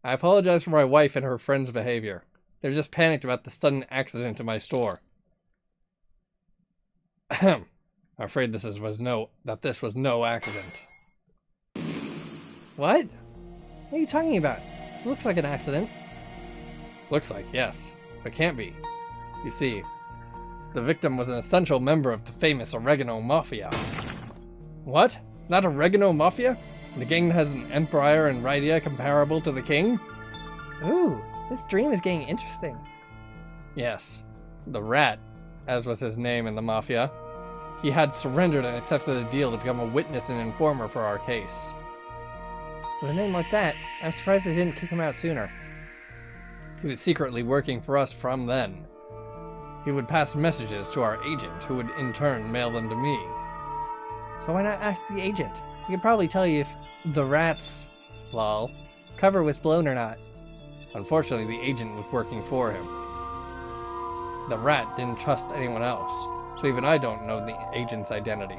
I apologize for my wife and her friend's behavior. They're just panicked about the sudden accident in my store. Ahem. I'm afraid this was no accident. What? What are you talking about? This looks like an accident. Looks like, yes. But can't be. You see, the victim was an essential member of the famous Oregano Mafia. What? Not Oregano Mafia? The gang that has an empire in Rydia comparable to the king? Ooh, this dream is getting interesting. Yes. The Rat, as was his name in the Mafia, he had surrendered and accepted a deal to become a witness and informer for our case. With a name like that, I'm surprised they didn't kick him out sooner. He was secretly working for us from then. He would pass messages to our agent, who would in turn mail them to me. So why not ask the agent? He could probably tell you if the Rat's, lol, cover was blown or not. Unfortunately, the agent was working for him. The Rat didn't trust anyone else, so even I don't know the agent's identity.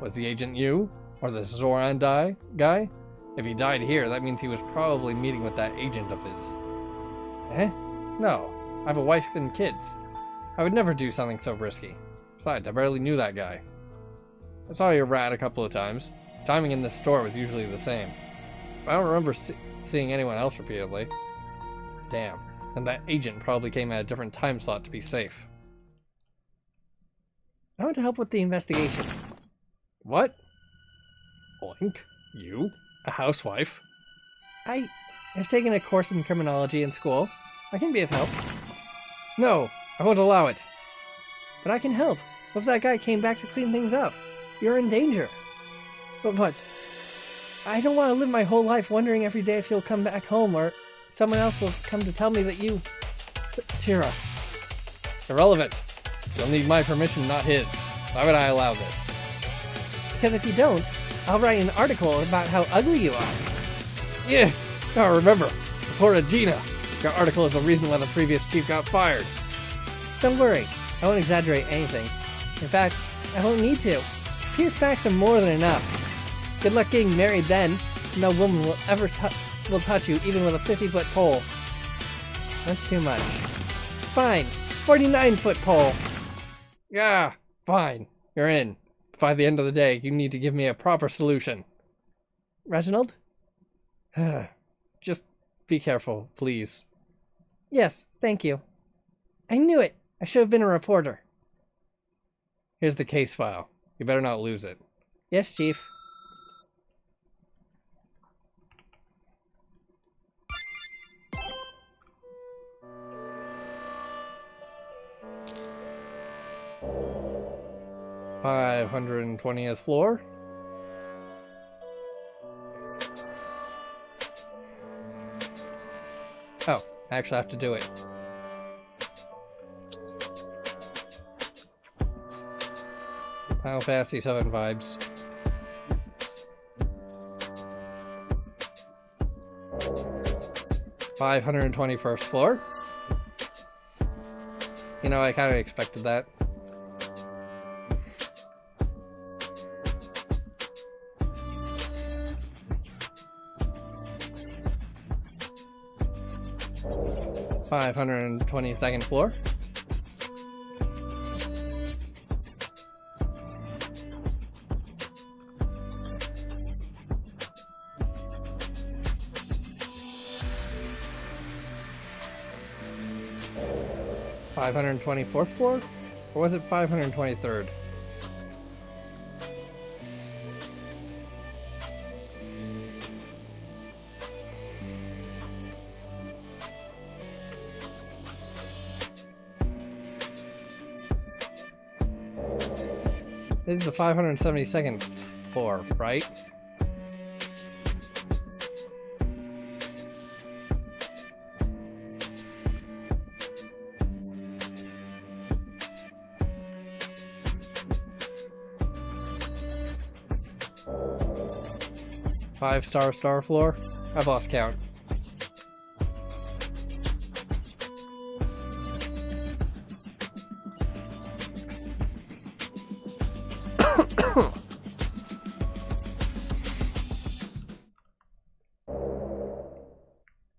Was the agent you? Or the Zoran guy? If he died here, that means he was probably meeting with that agent of his. Eh? No. I have a wife and kids. I would never do something so risky. Besides, I barely knew that guy. I saw your Rat a couple of times. Timing in this store was usually the same. I don't remember seeing anyone else repeatedly. Damn. And that agent probably came at a different time slot to be safe. I want to help with the investigation. What? Oink? You? A housewife? I have taken a course in criminology in school. I can be of help. No, I won't allow it. But I can help. What if that guy came back to clean things up? You're in danger. But what? I don't want to live my whole life wondering every day if you'll come back home or someone else will come to tell me that you... Tira. Irrelevant. You'll need my permission, not his. Why would I allow this? Because if you don't, I'll write an article about how ugly you are. Yeah. Now remember, report Gina. Your article is the reason why the previous chief got fired. Don't worry. I won't exaggerate anything. In fact, I won't need to. Pure facts are more than enough. Good luck getting married then. No woman will ever will touch you even with a 50-foot pole. That's too much. Fine. 49-foot pole. Yeah, fine. You're in. By the end of the day, you need to give me a proper solution. Reginald? Just be careful, please. Yes, thank you. I knew it. I should have been a reporter. Here's the case file. You better not lose it. Yes, Chief. $520th floor. Oh, I actually have to do it. Final Fantasy VII vibes. $521st floor. You know, I kind of expected that. $522nd floor. $524th floor? Or was it 523rd? This is the 572nd floor, right? Five-star floor? I've lost count.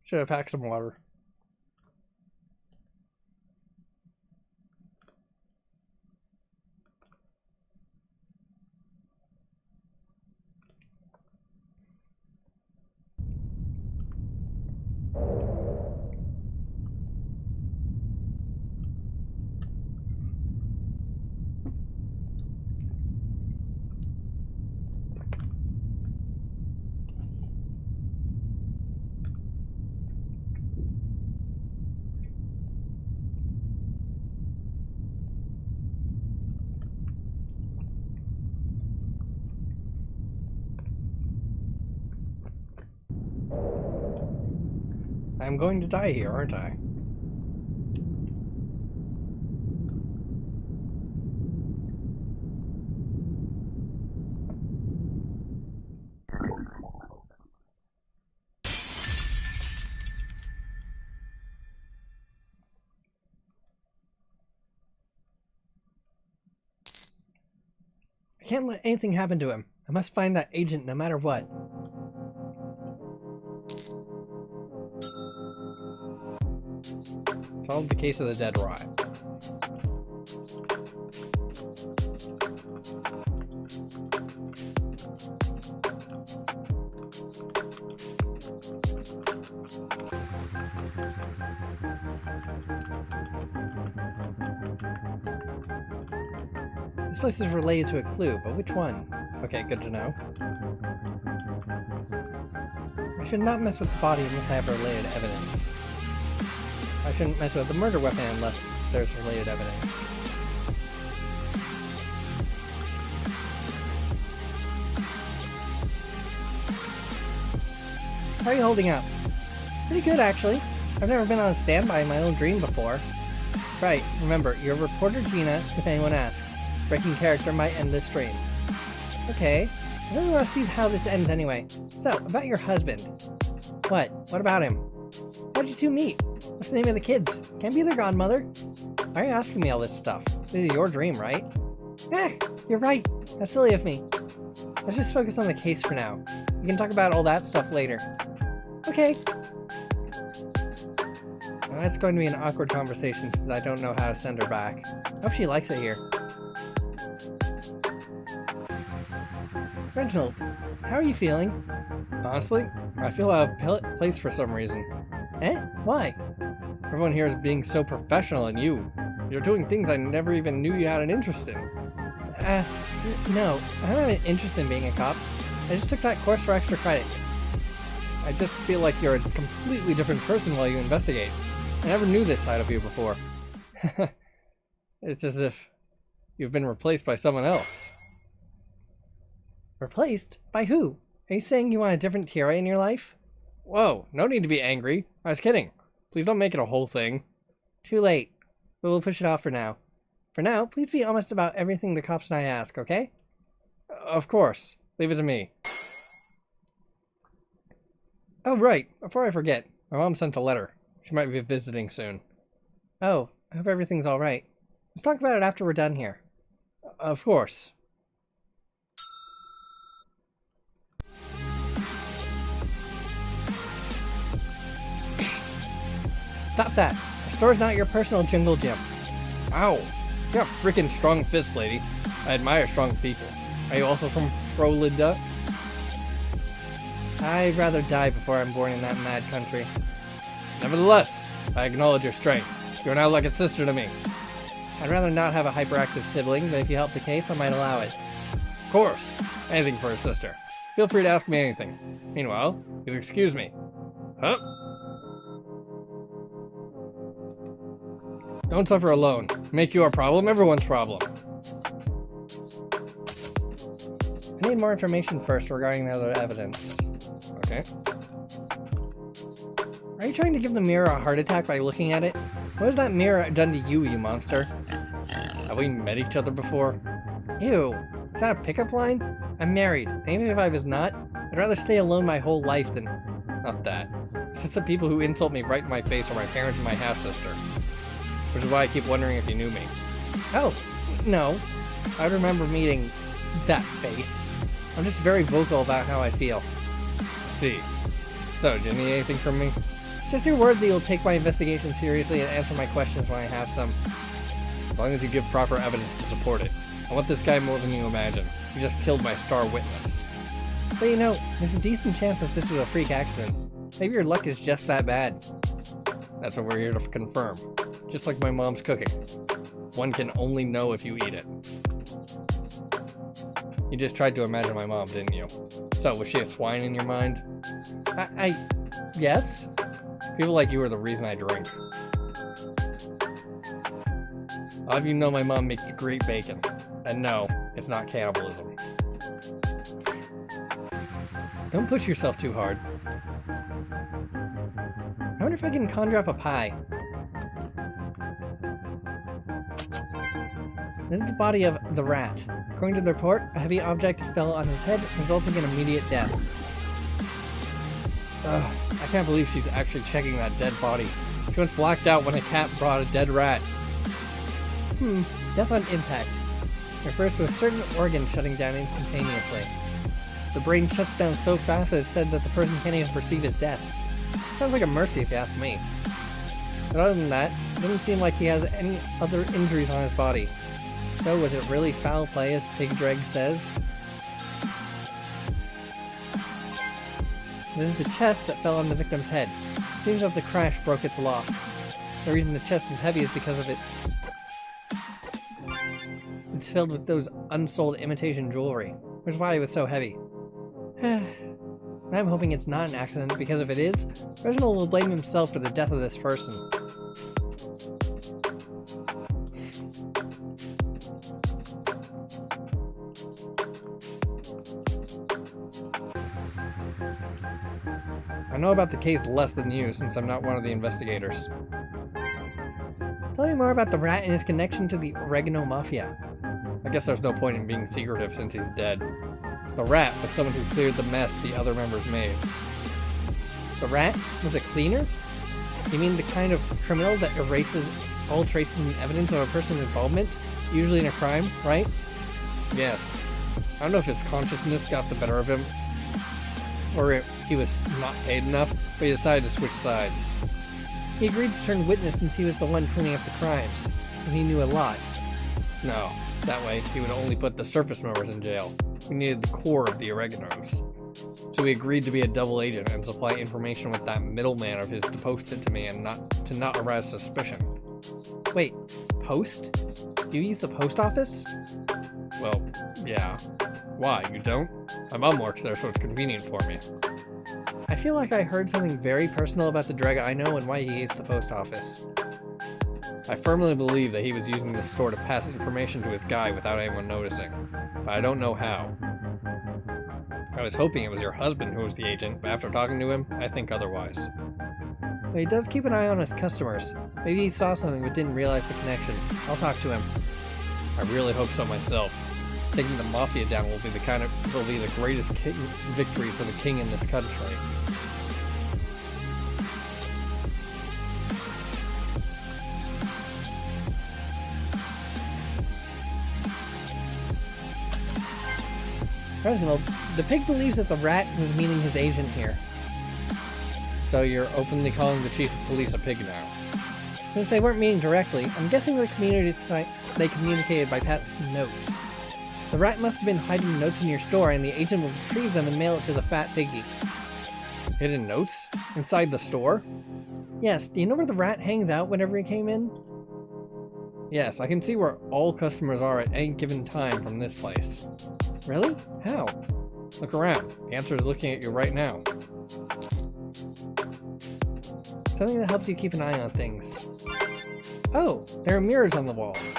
Should have packed some water. I'm going to die here, aren't I? I can't let anything happen to him. I must find that agent no matter what. Solve the case of the dead rat. This place is related to a clue, but which one? Okay, good to know. I should not mess with the body unless I have related evidence. I shouldn't mess with the murder weapon unless there's related evidence. How are you holding up? Pretty good, actually. I've never been on a standby in my own dream before. Right, remember, you're reporter Gina if anyone asks. Breaking character might end this stream. Okay, I really want to see how this ends anyway. So, about your husband. What? What about him? How'd you two meet? What's the name of the kids? Can't be their godmother. Why are you asking me all this stuff? This is your dream, right? You're right. How silly of me. Let's just focus on the case for now. We can talk about all that stuff later. Okay. Well, it's going to be an awkward conversation since I don't know how to send her back. I hope she likes it here. Reginald, how are you feeling? Honestly, I feel out of place for some reason. Why? Everyone here is being so professional, and you're doing things I never even knew you had an interest in. No, I don't have an interest in being a cop. I just took that course for extra credit. I just feel like you're a completely different person while you investigate. I never knew this side of you before. It's as if you've been replaced by someone else. Replaced? By who? Are you saying you want a different Tiara in your life? Whoa, no need to be angry. I was kidding. Please don't make it a whole thing. Too late. But we'll push it off for now. For now, please be honest about everything the cops and I ask, okay? Of course. Leave it to me. Oh, right. Before I forget, my mom sent a letter. She might be visiting soon. Oh, I hope everything's alright. Let's talk about it after we're done here. Of course. Stop that. The store's not your personal jungle gym. Ow. You got freaking strong fists, lady. I admire strong people. Are you also from Frolinda? I'd rather die before I'm born in that mad country. Nevertheless, I acknowledge your strength. You're now like a sister to me. I'd rather not have a hyperactive sibling, but if you help the case, I might allow it. Of course. Anything for a sister. Feel free to ask me anything. Meanwhile, you'll excuse me. Huh? Don't suffer alone. Make your problem everyone's problem. I need more information first regarding the other evidence. Okay. Are you trying to give the mirror a heart attack by looking at it? What has that mirror done to you, you monster? Have we met each other before? Ew. Is that a pickup line? I'm married, and even if I was not, I'd rather stay alone my whole life than... Not that. It's just the people who insult me right in my face are my parents and my half-sister. Which is why I keep wondering if you knew me. Oh, no. I remember meeting that face. I'm just very vocal about how I feel. See. So, do you need anything from me? Just your word that you'll take my investigation seriously and answer my questions when I have some. As long as you give proper evidence to support it. I want this guy more than you imagine. He just killed my star witness. But you know, there's a decent chance that this was a freak accident. Maybe your luck is just that bad. That's what we're here to confirm. Just like my mom's cooking. One can only know if you eat it. You just tried to imagine my mom, didn't you? So, was she a swine in your mind? Yes? People like you are the reason I drink. I'll have you know my mom makes great bacon. And no, it's not cannibalism. Don't push yourself too hard. I wonder if I can conjure up a pie. This is the body of the rat. According to the report, a heavy object fell on his head, resulting in immediate death. Ugh, I can't believe she's actually checking that dead body. She once blacked out when a cat brought a dead rat. Death on impact. Refers to a certain organ shutting down instantaneously. The brain shuts down so fast that it's said that the person can't even perceive his death. Sounds like a mercy if you ask me. But other than that, it doesn't seem like he has any other injuries on his body. So, was it really foul play, as Pig Dreg says? This is the chest that fell on the victim's head. Seems that the crash broke its lock. The reason the chest is heavy is because of it. It's filled with those unsold imitation jewelry, which is why it was so heavy. I'm hoping it's not an accident, because if it is, Reginald will blame himself for the death of this person. I know about the case less than you, since I'm not one of the investigators. Tell me more about the rat and his connection to the Oregano Mafia. I guess there's no point in being secretive since he's dead. The rat was someone who cleared the mess the other members made. The rat was a cleaner? You mean the kind of criminal that erases all traces and evidence of a person's involvement? Usually in a crime, right? Yes. I don't know if his consciousness got the better of him, or if he was not paid enough, but he decided to switch sides. He agreed to turn witness since he was the one cleaning up the crimes, so he knew a lot. No, that way he would only put the surface members in jail. We needed the core of the Oreganos. So he agreed to be a double agent and supply information with that middleman of his to post it to me and not arouse suspicion. Wait, post? You use the post office? Well, yeah. Why, you don't? My mom works there, so it's convenient for me. I feel like I heard something very personal about the Dreg I know and why he hates the post office. I firmly believe that he was using the store to pass information to his guy without anyone noticing, but I don't know how. I was hoping it was your husband who was the agent, but after talking to him, I think otherwise. But he does keep an eye on his customers. Maybe he saw something but didn't realize the connection. I'll talk to him. I really hope so myself. Taking the Mafia down will be the greatest victory for the king in this country. Reginald, the pig believes that the rat was meeting his agent here. So you're openly calling the chief of police a pig now. Since they weren't meeting directly, I'm guessing they communicated by passing notes. The rat must have been hiding notes in your store, and the agent will retrieve them and mail it to the fat piggy. Hidden notes? Inside the store? Yes, do you know where the rat hangs out whenever he came in? Yes, I can see where all customers are at any given time from this place. Really? How? Look around. The answer is looking at you right now. Something that helps you keep an eye on things. Oh, there are mirrors on the walls.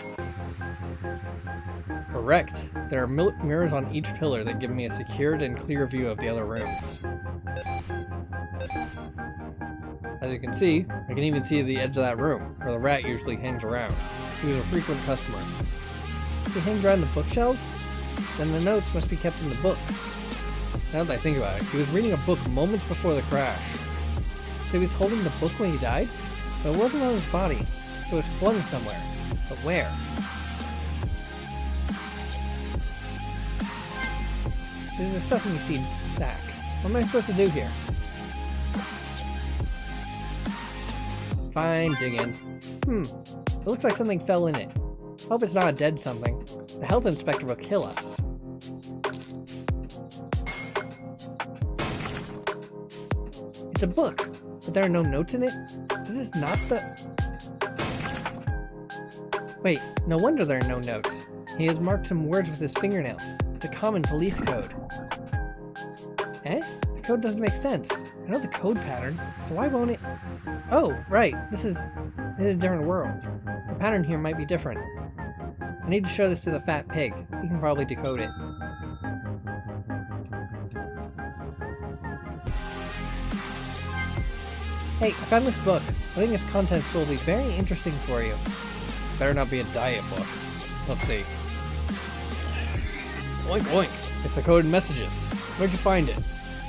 Correct. There are mirrors on each pillar that give me a secured and clear view of the other rooms. As you can see, I can even see the edge of that room, where the rat usually hangs around. He was a frequent customer. If he hangs around the bookshelves, then the notes must be kept in the books. Now that I think about it, he was reading a book moments before the crash. So he was holding the book when he died? But it wasn't on his body, so it was flung somewhere. But where? This is a sesame seed sack. What am I supposed to do here? Fine, dig in. It looks like something fell in it. Hope it's not a dead something. The health inspector will kill us. It's a book, but there are no notes in it? This is not the... Wait, no wonder there are no notes. He has marked some words with his fingernail. It's a common police code. Eh? The code doesn't make sense. I know the code pattern, so why won't it... Oh, right. This is a different world. The pattern here might be different. I need to show this to the fat pig. He can probably decode it. Hey, I found this book. I think its contents will be very interesting for you. Better not be a diet book. Let's see. Oink oink. It's the coded messages. Where'd you find it?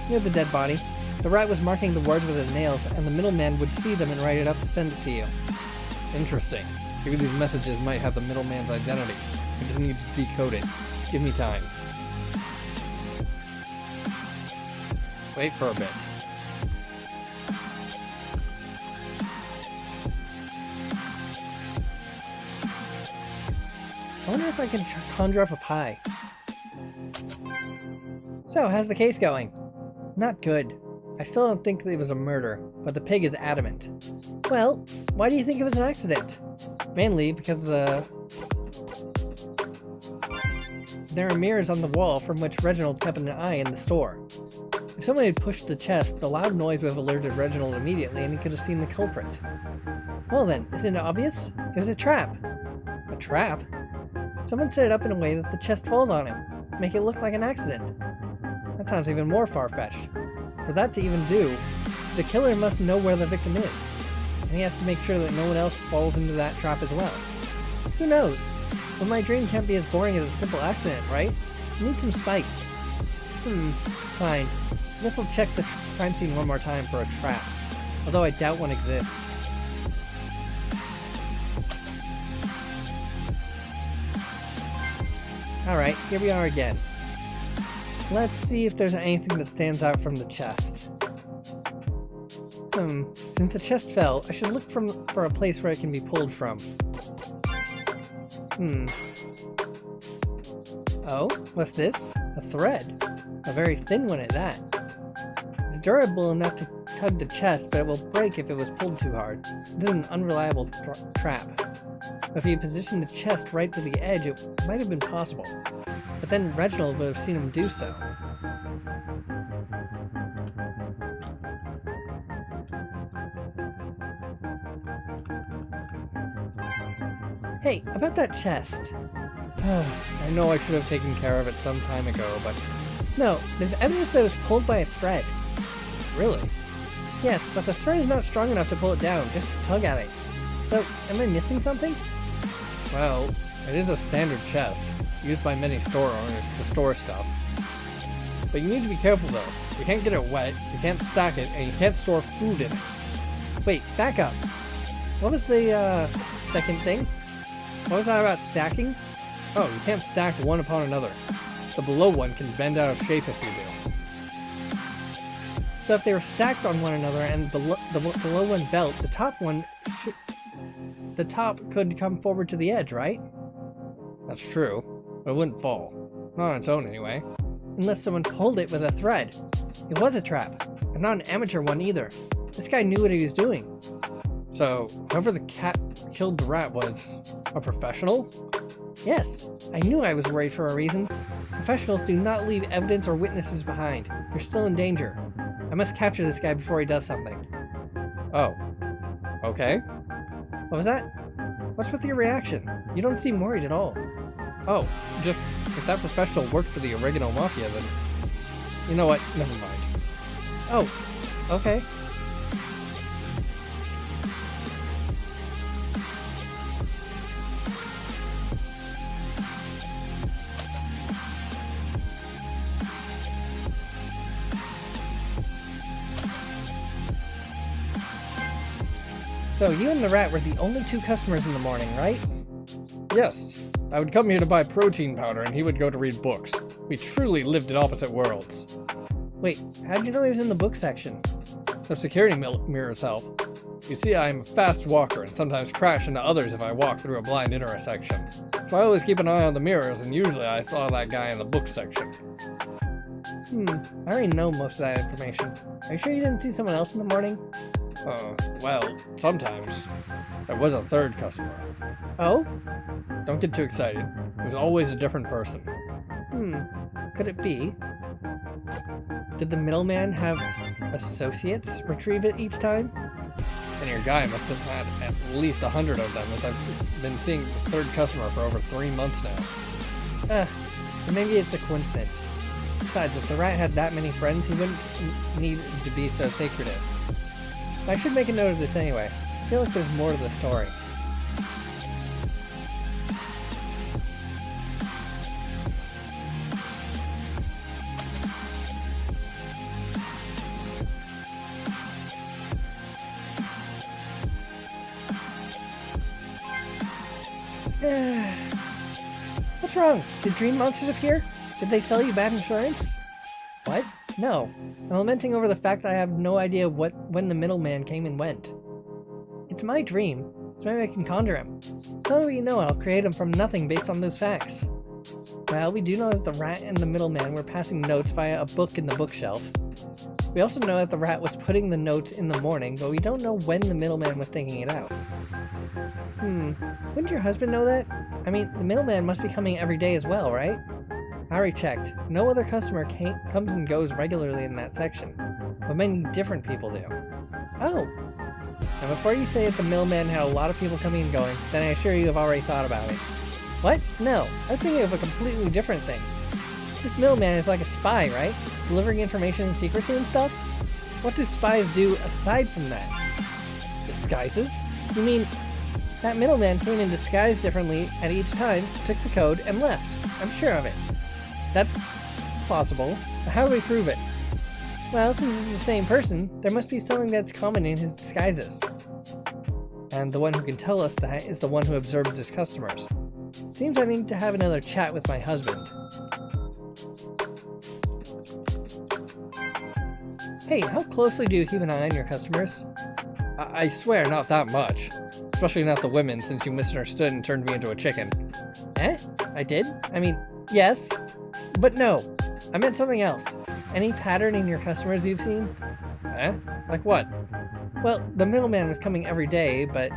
Near the dead body. The rat was marking the words with his nails, and the middleman would see them and write it up to send it to you. Interesting. Maybe these messages might have the middleman's identity. I just need to decode it. Give me time. Wait for a bit. I wonder if I can conjure up a pie. So, how's the case going? Not good. I still don't think it was a murder, but the pig is adamant. Well, why do you think it was an accident? Mainly because there are mirrors on the wall from which Reginald kept an eye in the store. If someone had pushed the chest, the loud noise would have alerted Reginald immediately and he could have seen the culprit. Well then, isn't it obvious? It was a trap. A trap? Someone set it up in a way that the chest falls on him, make it look like an accident. That sounds even more far-fetched. For that to even do, the killer must know where the victim is, and he has to make sure that no one else falls into that trap as well. Who knows? But my dream can't be as boring as a simple accident, right? I need some spice. Fine. I guess I'll check the crime scene one more time for a trap, although I doubt one exists. Alright, here we are again. Let's see if there's anything that stands out from the chest. Since the chest fell, I should look for a place where it can be pulled from. Oh, what's this? A thread. A very thin one at that. It's durable enough to tug the chest, but it will break if it was pulled too hard. This is an unreliable trap. But if you positioned the chest right to the edge, it might have been possible. But then Reginald would have seen him do so. Hey, about that chest. I know I should have taken care of it some time ago, but... No, there's evidence that it was pulled by a thread. Really? Yes, but the thread is not strong enough to pull it down, just tug at it. So, am I missing something? Well, It is a standard chest, used by many store owners to store stuff. But you need to be careful though. You can't get it wet, you can't stack it, and you can't store food in it. Wait, back up. What was the second thing? What was that about stacking? Oh, you can't stack one upon another. The below one can bend out of shape if you do. So if they were stacked on one another and the below one belt, the top could come forward to the edge, right? That's true, but it wouldn't fall. Not on its own anyway. Unless someone pulled it with a thread. It was a trap. I'm not an amateur one either. This guy knew what he was doing. So, whoever the cat killed the rat was a professional? Yes, I knew I was worried for a reason. Professionals do not leave evidence or witnesses behind. You're still in danger. I must capture this guy before he does something. Oh. Okay. What was that? What's with your reaction? You don't seem worried at all. Oh, just if that professional worked for the Oregano Mafia, then... You know what? Never mind. Oh, okay. So, you and the rat were the only two customers in the morning, right? Yes. I would come here to buy protein powder and he would go to read books. We truly lived in opposite worlds. Wait, how'd you know he was in the book section? The security mirrors help. You see, I'm a fast walker and sometimes crash into others if I walk through a blind intersection. So I always keep an eye on the mirrors and usually I saw that guy in the book section. I already know most of that information. Are you sure you didn't see someone else in the morning? Well, sometimes. There was a third customer. Oh? Don't get too excited. It was always a different person. Could it be? Did the middleman have associates retrieve it each time? And your guy must have had at least 100 of them, as I've been seeing the third customer for over 3 months now. Maybe it's a coincidence. Besides, if the rat had that many friends, he wouldn't need to be so secretive. I should make a note of this anyway. I feel like there's more to the story. What's wrong? Did dream monsters appear? Did they sell you bad insurance? What? No. I'm lamenting over the fact that I have no idea when the middleman came and went. It's my dream, so maybe I can conjure him. Tell me what you know and I'll create him from nothing based on those facts. Well, we do know that the rat and the middleman were passing notes via a book in the bookshelf. We also know that the rat was putting the notes in the morning, but we don't know when the middleman was taking it out. Wouldn't your husband know that? I mean, the middleman must be coming every day as well, right? I already checked. No other customer comes and goes regularly in that section, but many different people do. Oh! Now before you say that the middleman had a lot of people coming and going, then I assure you have already thought about it. What? No, I was thinking of a completely different thing. This middleman is like a spy, right? Delivering information and secrecy and stuff? What do spies do aside from that? Disguises? You mean, that middleman came in disguised differently at each time, took the code, and left. I'm sure of it. That's possible. But how do we prove it? Well, since it's the same person, there must be something that's common in his disguises. And the one who can tell us that is the one who observes his customers. Seems I need to have another chat with my husband. Hey, how closely do you keep an eye on your customers? I swear, not that much. Especially not the women, since you misunderstood and turned me into a chicken. Eh? I did? I mean, yes. But no. I meant something else. Any pattern in your customers you've seen? Eh? Like what? Well, the middleman was coming every day, but...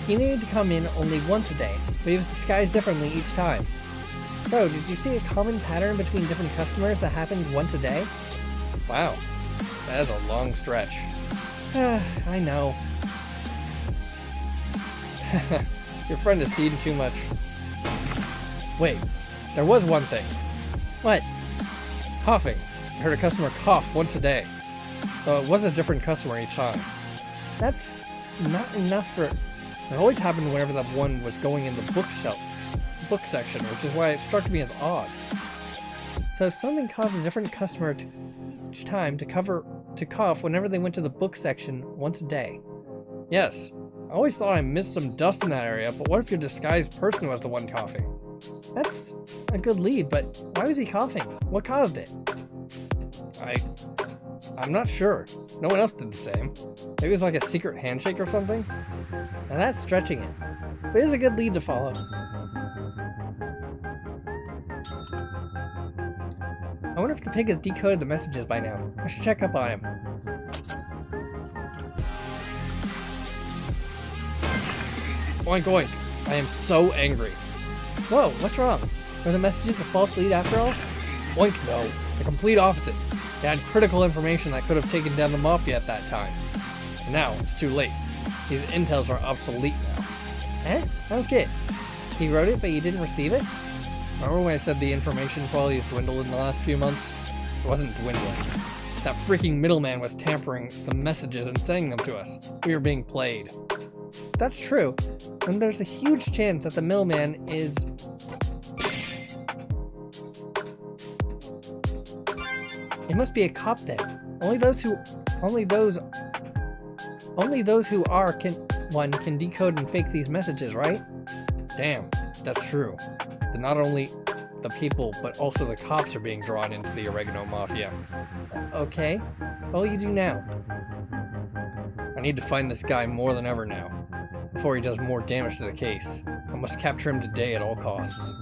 He needed to come in only once a day, but he was disguised differently each time. So, did you see a common pattern between different customers that happened once a day? Wow, that is a long stretch. I know. Your friend has seen too much. Wait, there was one thing. What? Coughing. I heard a customer cough once a day, though it was a different customer each time. That's not enough for... It always happened whenever that one was going in the book section, which is why it struck me as odd. So something caused a different customer each time to cough whenever they went to the book section once a day. Yes, I always thought I missed some dust in that area, but what if your disguised person was the one coughing? That's a good lead, but why was he coughing? What caused it? I'm not sure. No one else did the same. Maybe it was like a secret handshake or something? Now that's stretching it. But it is a good lead to follow. I wonder if the pig has decoded the messages by now. I should check up on him. Oink oink. I am so angry. Whoa, what's wrong? Were the messages a false lead after all? Oink, no. The complete opposite. They had critical information that could have taken down the Mafia at that time. And now, it's too late. These intels are obsolete now. Eh? I don't get it. He wrote it, but you didn't receive it? Remember when I said the information quality has dwindled in the last few months? It wasn't dwindling. That freaking middleman was tampering the messages and sending them to us. We were being played. That's true. And there's a huge chance that the middleman is... It must be a cop then. Only those who are can decode and fake these messages, right? Damn, that's true. Then not only the people, but also the cops are being drawn into the Oregano Mafia. Okay, what will you do now? I need to find this guy more than ever now, before he does more damage to the case. I must capture him today at all costs.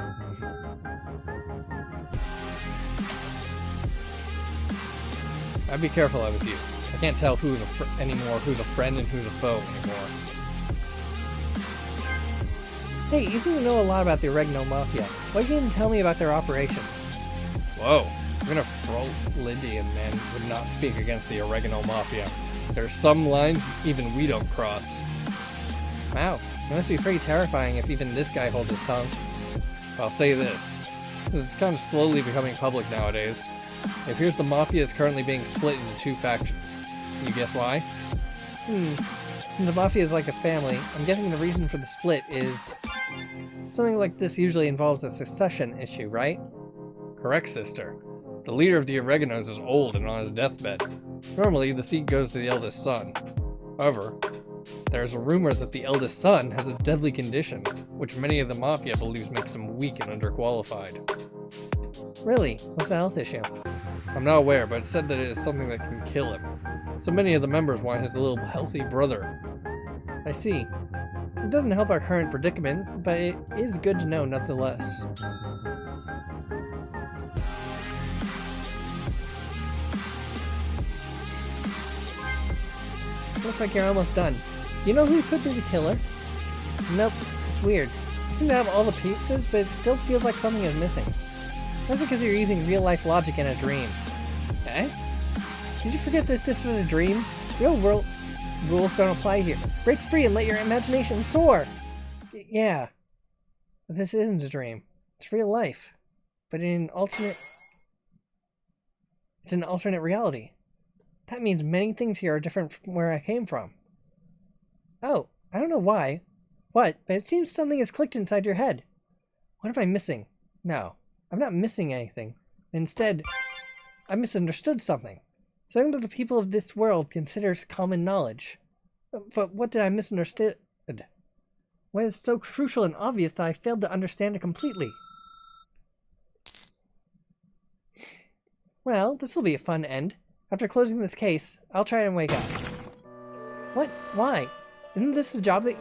I'd be careful if I was you. I can't tell who's a friend and who's a foe anymore. Hey, you seem to know a lot about the Oregano Mafia. Why didn't you tell me about their operations? Whoa, even a Frolindian man would not speak against the Oregano Mafia. There are some lines even we don't cross. Wow, it must be pretty terrifying if even this guy holds his tongue. I'll say this, since it's kind of slowly becoming public nowadays. It appears the Mafia is currently being split into two factions. Can you guess why? The Mafia is like a family. I'm guessing the reason for the split is... Something like this usually involves a succession issue, right? Correct, sister. The leader of the Oreganos is old and on his deathbed. Normally, the seat goes to the eldest son. However, there is a rumor that the eldest son has a deadly condition, which many of the Mafia believes makes him weak and underqualified. Really? What's the health issue? I'm not aware, but it's said that it is something that can kill him. So many of the members want his little healthy brother. I see. It doesn't help our current predicament, but it is good to know nonetheless. Looks like you're almost done. You know who could be the killer? Nope, it's weird. You seem to have all the pieces, but it still feels like something is missing. That's because you're using real-life logic in a dream. Eh? Did you forget that this was a dream? Real world rules don't apply here. Break free and let your imagination soar! Yeah. But this isn't a dream. It's real life. But in an alternate... It's an alternate reality. That means many things here are different from where I came from. Oh, I don't know why. What? But it seems something has clicked inside your head. What am I missing? No. I'm not missing anything. Instead, I misunderstood something. Something that the people of this world consider common knowledge. But what did I misunderstand? What is so crucial and obvious that I failed to understand it completely? Well, this will be a fun end. After closing this case, I'll try and wake up. What? Why? Isn't this the job that...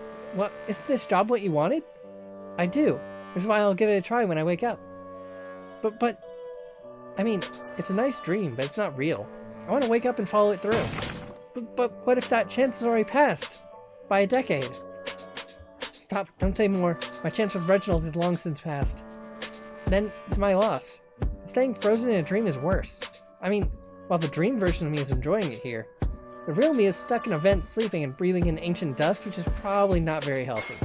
Isn't this job what you wanted? I do. Which is why I'll give it a try when I wake up. But... I mean, it's a nice dream, but it's not real. I want to wake up and follow it through. But what if that chance is already passed? By a decade. Stop, don't say more. My chance with Reginald is long since passed. Then, it's my loss. Staying frozen in a dream is worse. I mean, while the dream version of me is enjoying it here, the real me is stuck in a vent sleeping and breathing in ancient dust, which is probably not very healthy.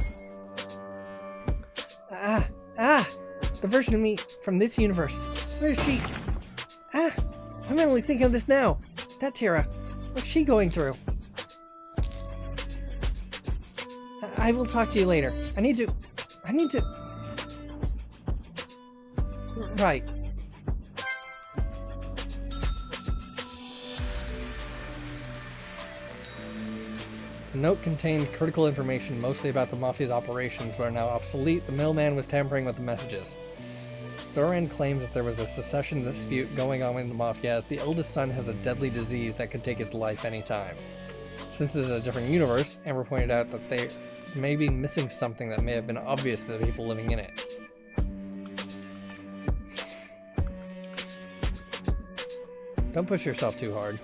The version of me from this universe. Where is she? I'm only thinking of this now. That Tira, what's she going through? I will talk to you later. I need to... Right. The note contained critical information, mostly about the Mafia's operations, but are now obsolete. The middleman was tampering with the messages. Thoran claims that there was a succession dispute going on in the Mafia, as the eldest son has a deadly disease that could take his life anytime. Since this is a different universe, Amber pointed out that they may be missing something that may have been obvious to the people living in it. Don't push yourself too hard.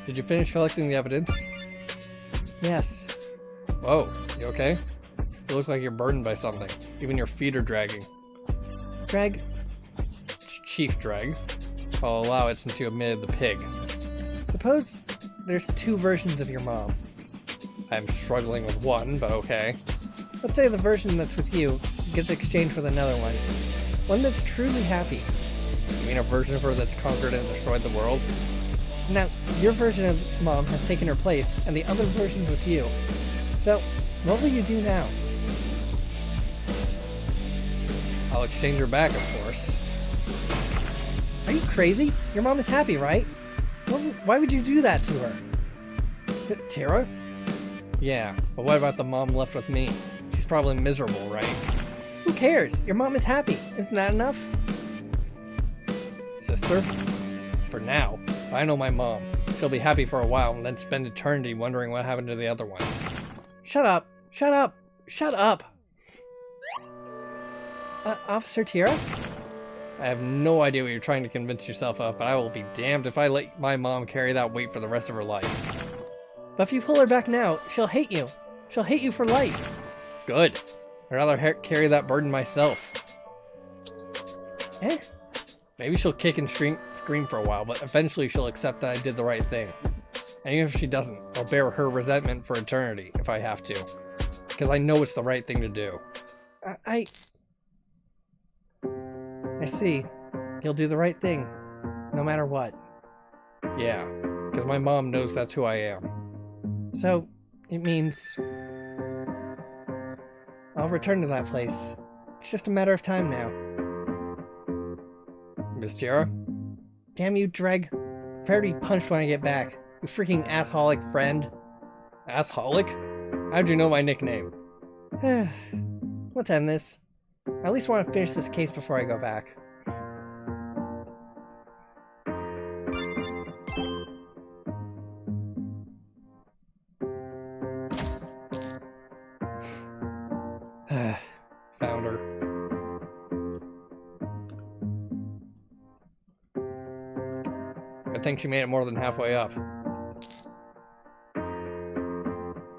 Did you finish collecting the evidence? Yes. Whoa, you okay? You look like you're burdened by something. Even your feet are dragging. Drag? Chief Drag. I'll allow it since you admitted the pig. Suppose there's two versions of your mom. I'm struggling with one, but okay. Let's say the version that's with you gets exchanged with another one. One that's truly happy. You mean a version of her that's conquered and destroyed the world? Now, your version of Mom has taken her place, and the other version's with you. So, what will you do now? I'll exchange her back, of course. Are you crazy? Your mom is happy, right? Why would you do that to her? Tira? Yeah, but what about the mom left with me? She's probably miserable, right? Who cares? Your mom is happy. Isn't that enough? Sister? For now. I know my mom. She'll be happy for a while and then spend eternity wondering what happened to the other one. Shut up! Shut up! Shut up! Officer Tira? I have no idea what you're trying to convince yourself of, but I will be damned if I let my mom carry that weight for the rest of her life. But if you pull her back now, she'll hate you. She'll hate you for life. Good. I'd rather carry that burden myself. Eh? Maybe she'll kick and scream for a while, but eventually she'll accept that I did the right thing. And even if she doesn't, I'll bear her resentment for eternity, if I have to. Because I know it's the right thing to do. I see. You'll do the right thing, no matter what. Yeah, because my mom knows that's who I am. So, it means I'll return to that place. It's just a matter of time now. Miss Tira? Damn you, Dreg. Prepare to be punched when I get back. You freaking assholic friend. Assholic? How'd you know my nickname? Let's end this. I at least want to finish this case before I go back. Found her. Good thing she made it more than halfway up.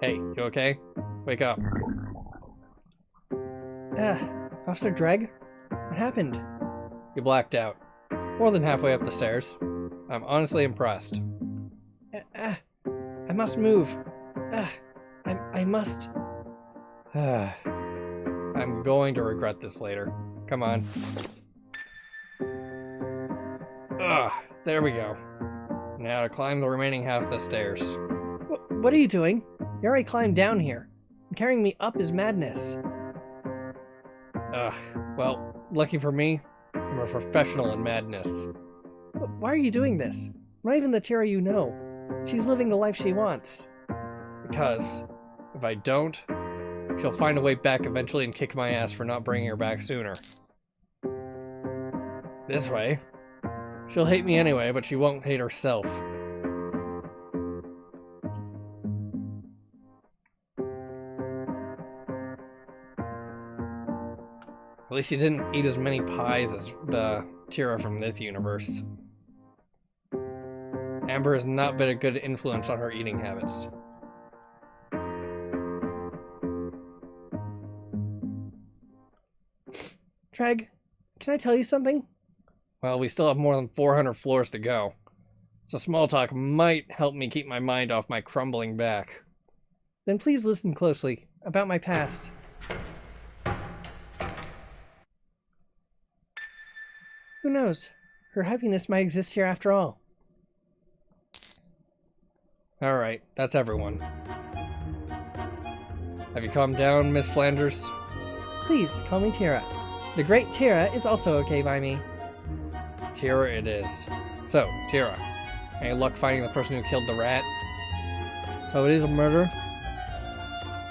Hey, you okay? Wake up. Officer Dreg? What happened? You blacked out. More than halfway up the stairs. I'm honestly impressed. I must move. I must... I'm going to regret this later. Come on. There we go. Now to climb the remaining half of the stairs. What are you doing? You already climbed down here. Carrying me up is madness. Well, lucky for me, I'm a professional in madness. Why are you doing this? Not even the Tira you know. She's living the life she wants. Because, if I don't, she'll find a way back eventually and kick my ass for not bringing her back sooner. This way. She'll hate me anyway, but she won't hate herself. At least he didn't eat as many pies as the Tira from this universe. Amber has not been a good influence on her eating habits. Dreg, can I tell you something? Well, we still have more than 400 floors to go. So small talk might help me keep my mind off my crumbling back. Then please listen closely about my past. Who knows? Her happiness might exist here after all. Alright, that's everyone. Have you calmed down, Miss Flanders? Please, call me Tira. The great Tira is also okay by me. Tira it is. So, Tira, any luck finding the person who killed the rat? So it is a murder?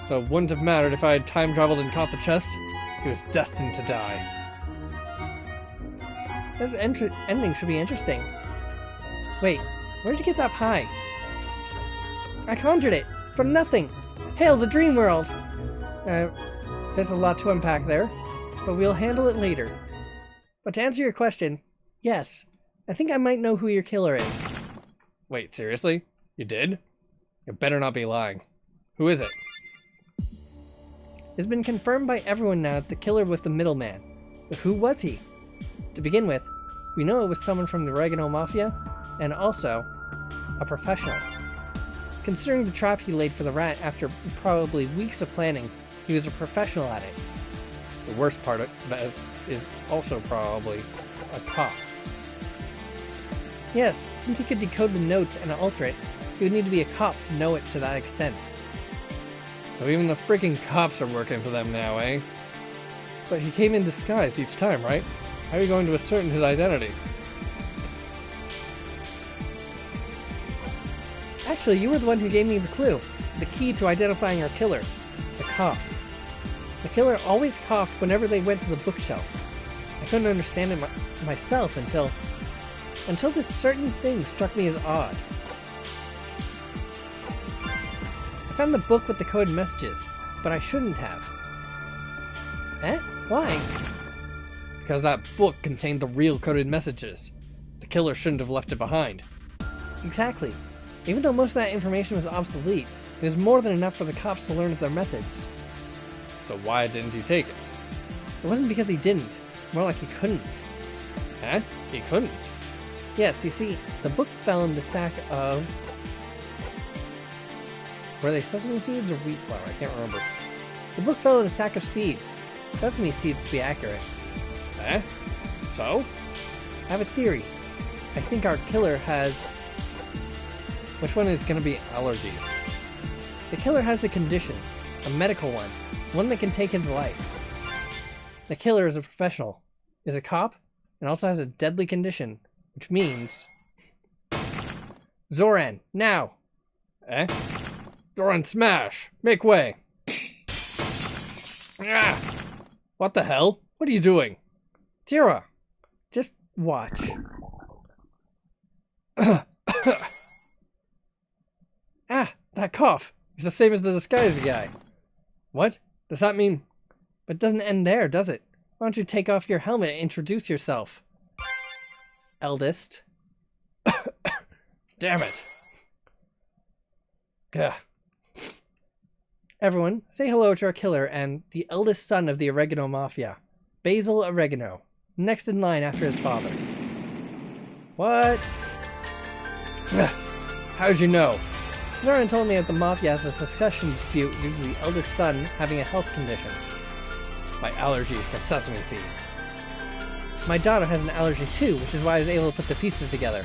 So it wouldn't have mattered if I had time traveled and caught the chest. He was destined to die. This ending should be interesting. Wait, where did you get that pie? I conjured it from nothing. Hail the dream world! There's a lot to unpack there, but we'll handle it later. But to answer your question, yes, I think I might know who your killer is. Wait, seriously? You did? You better not be lying. Who is it? It's been confirmed by everyone now that the killer was the middleman. But who was he? To begin with, we know it was someone from the Oregano Mafia, and also a professional. Considering the trap he laid for the rat after probably weeks of planning, he was a professional at it. The worst part of that is also probably a cop. Yes, since he could decode the notes and alter it, he would need to be a cop to know it to that extent. So even the freaking cops are working for them now, eh? But he came in disguised each time, right? How are you going to ascertain his identity? Actually, you were the one who gave me the clue. The key to identifying our killer. The cough. The killer always coughed whenever they went to the bookshelf. I couldn't understand it myself until this certain thing struck me as odd. I found the book with the coded messages, but I shouldn't have. Eh? Why? Because that book contained the real coded messages. The killer shouldn't have left it behind. Exactly. Even though most of that information was obsolete, it was more than enough for the cops to learn of their methods. So why didn't he take it? It wasn't because he didn't. More like he couldn't. Huh? He couldn't? Yes, you see, the book fell in the sack of... Were they sesame seeds or wheat flour? I can't remember. The book fell in a sack of seeds. Sesame seeds to be accurate. Eh? So? I have a theory. I think our killer has... Which one is gonna be allergies? The killer has a condition. A medical one that can take his life. The killer is a professional, is a cop, and also has a deadly condition, which means... Zoran, now! Eh? Zoran, smash! Make way! Ah! What the hell? What are you doing? Tira! Just watch. Ah! That cough! It's the same as the disguise guy. What? Does that mean... But it doesn't end there, does it? Why don't you take off your helmet and introduce yourself? Eldest. Damn it. Gah. Everyone, say hello to our killer and the eldest son of the Oregano Mafia. Basil Oregano. Next in line after his father. What? How'd you know? Zoran told me that the Mafia has a succession dispute due to the eldest son having a health condition. My allergies to sesame seeds. My daughter has an allergy too, which is why I was able to put the pieces together.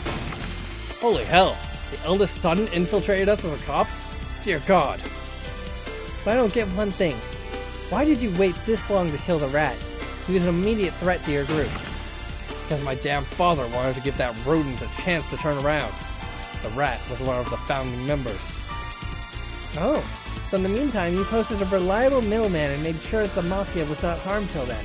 Holy hell! The eldest son infiltrated us as a cop? Dear God! But I don't get one thing. Why did you wait this long to kill the rat? He was an immediate threat to your group. Because my damn father wanted to give that rodent a chance to turn around. The rat was one of the founding members. Oh, so in the meantime you posted a reliable middleman and made sure that the Mafia was not harmed till then.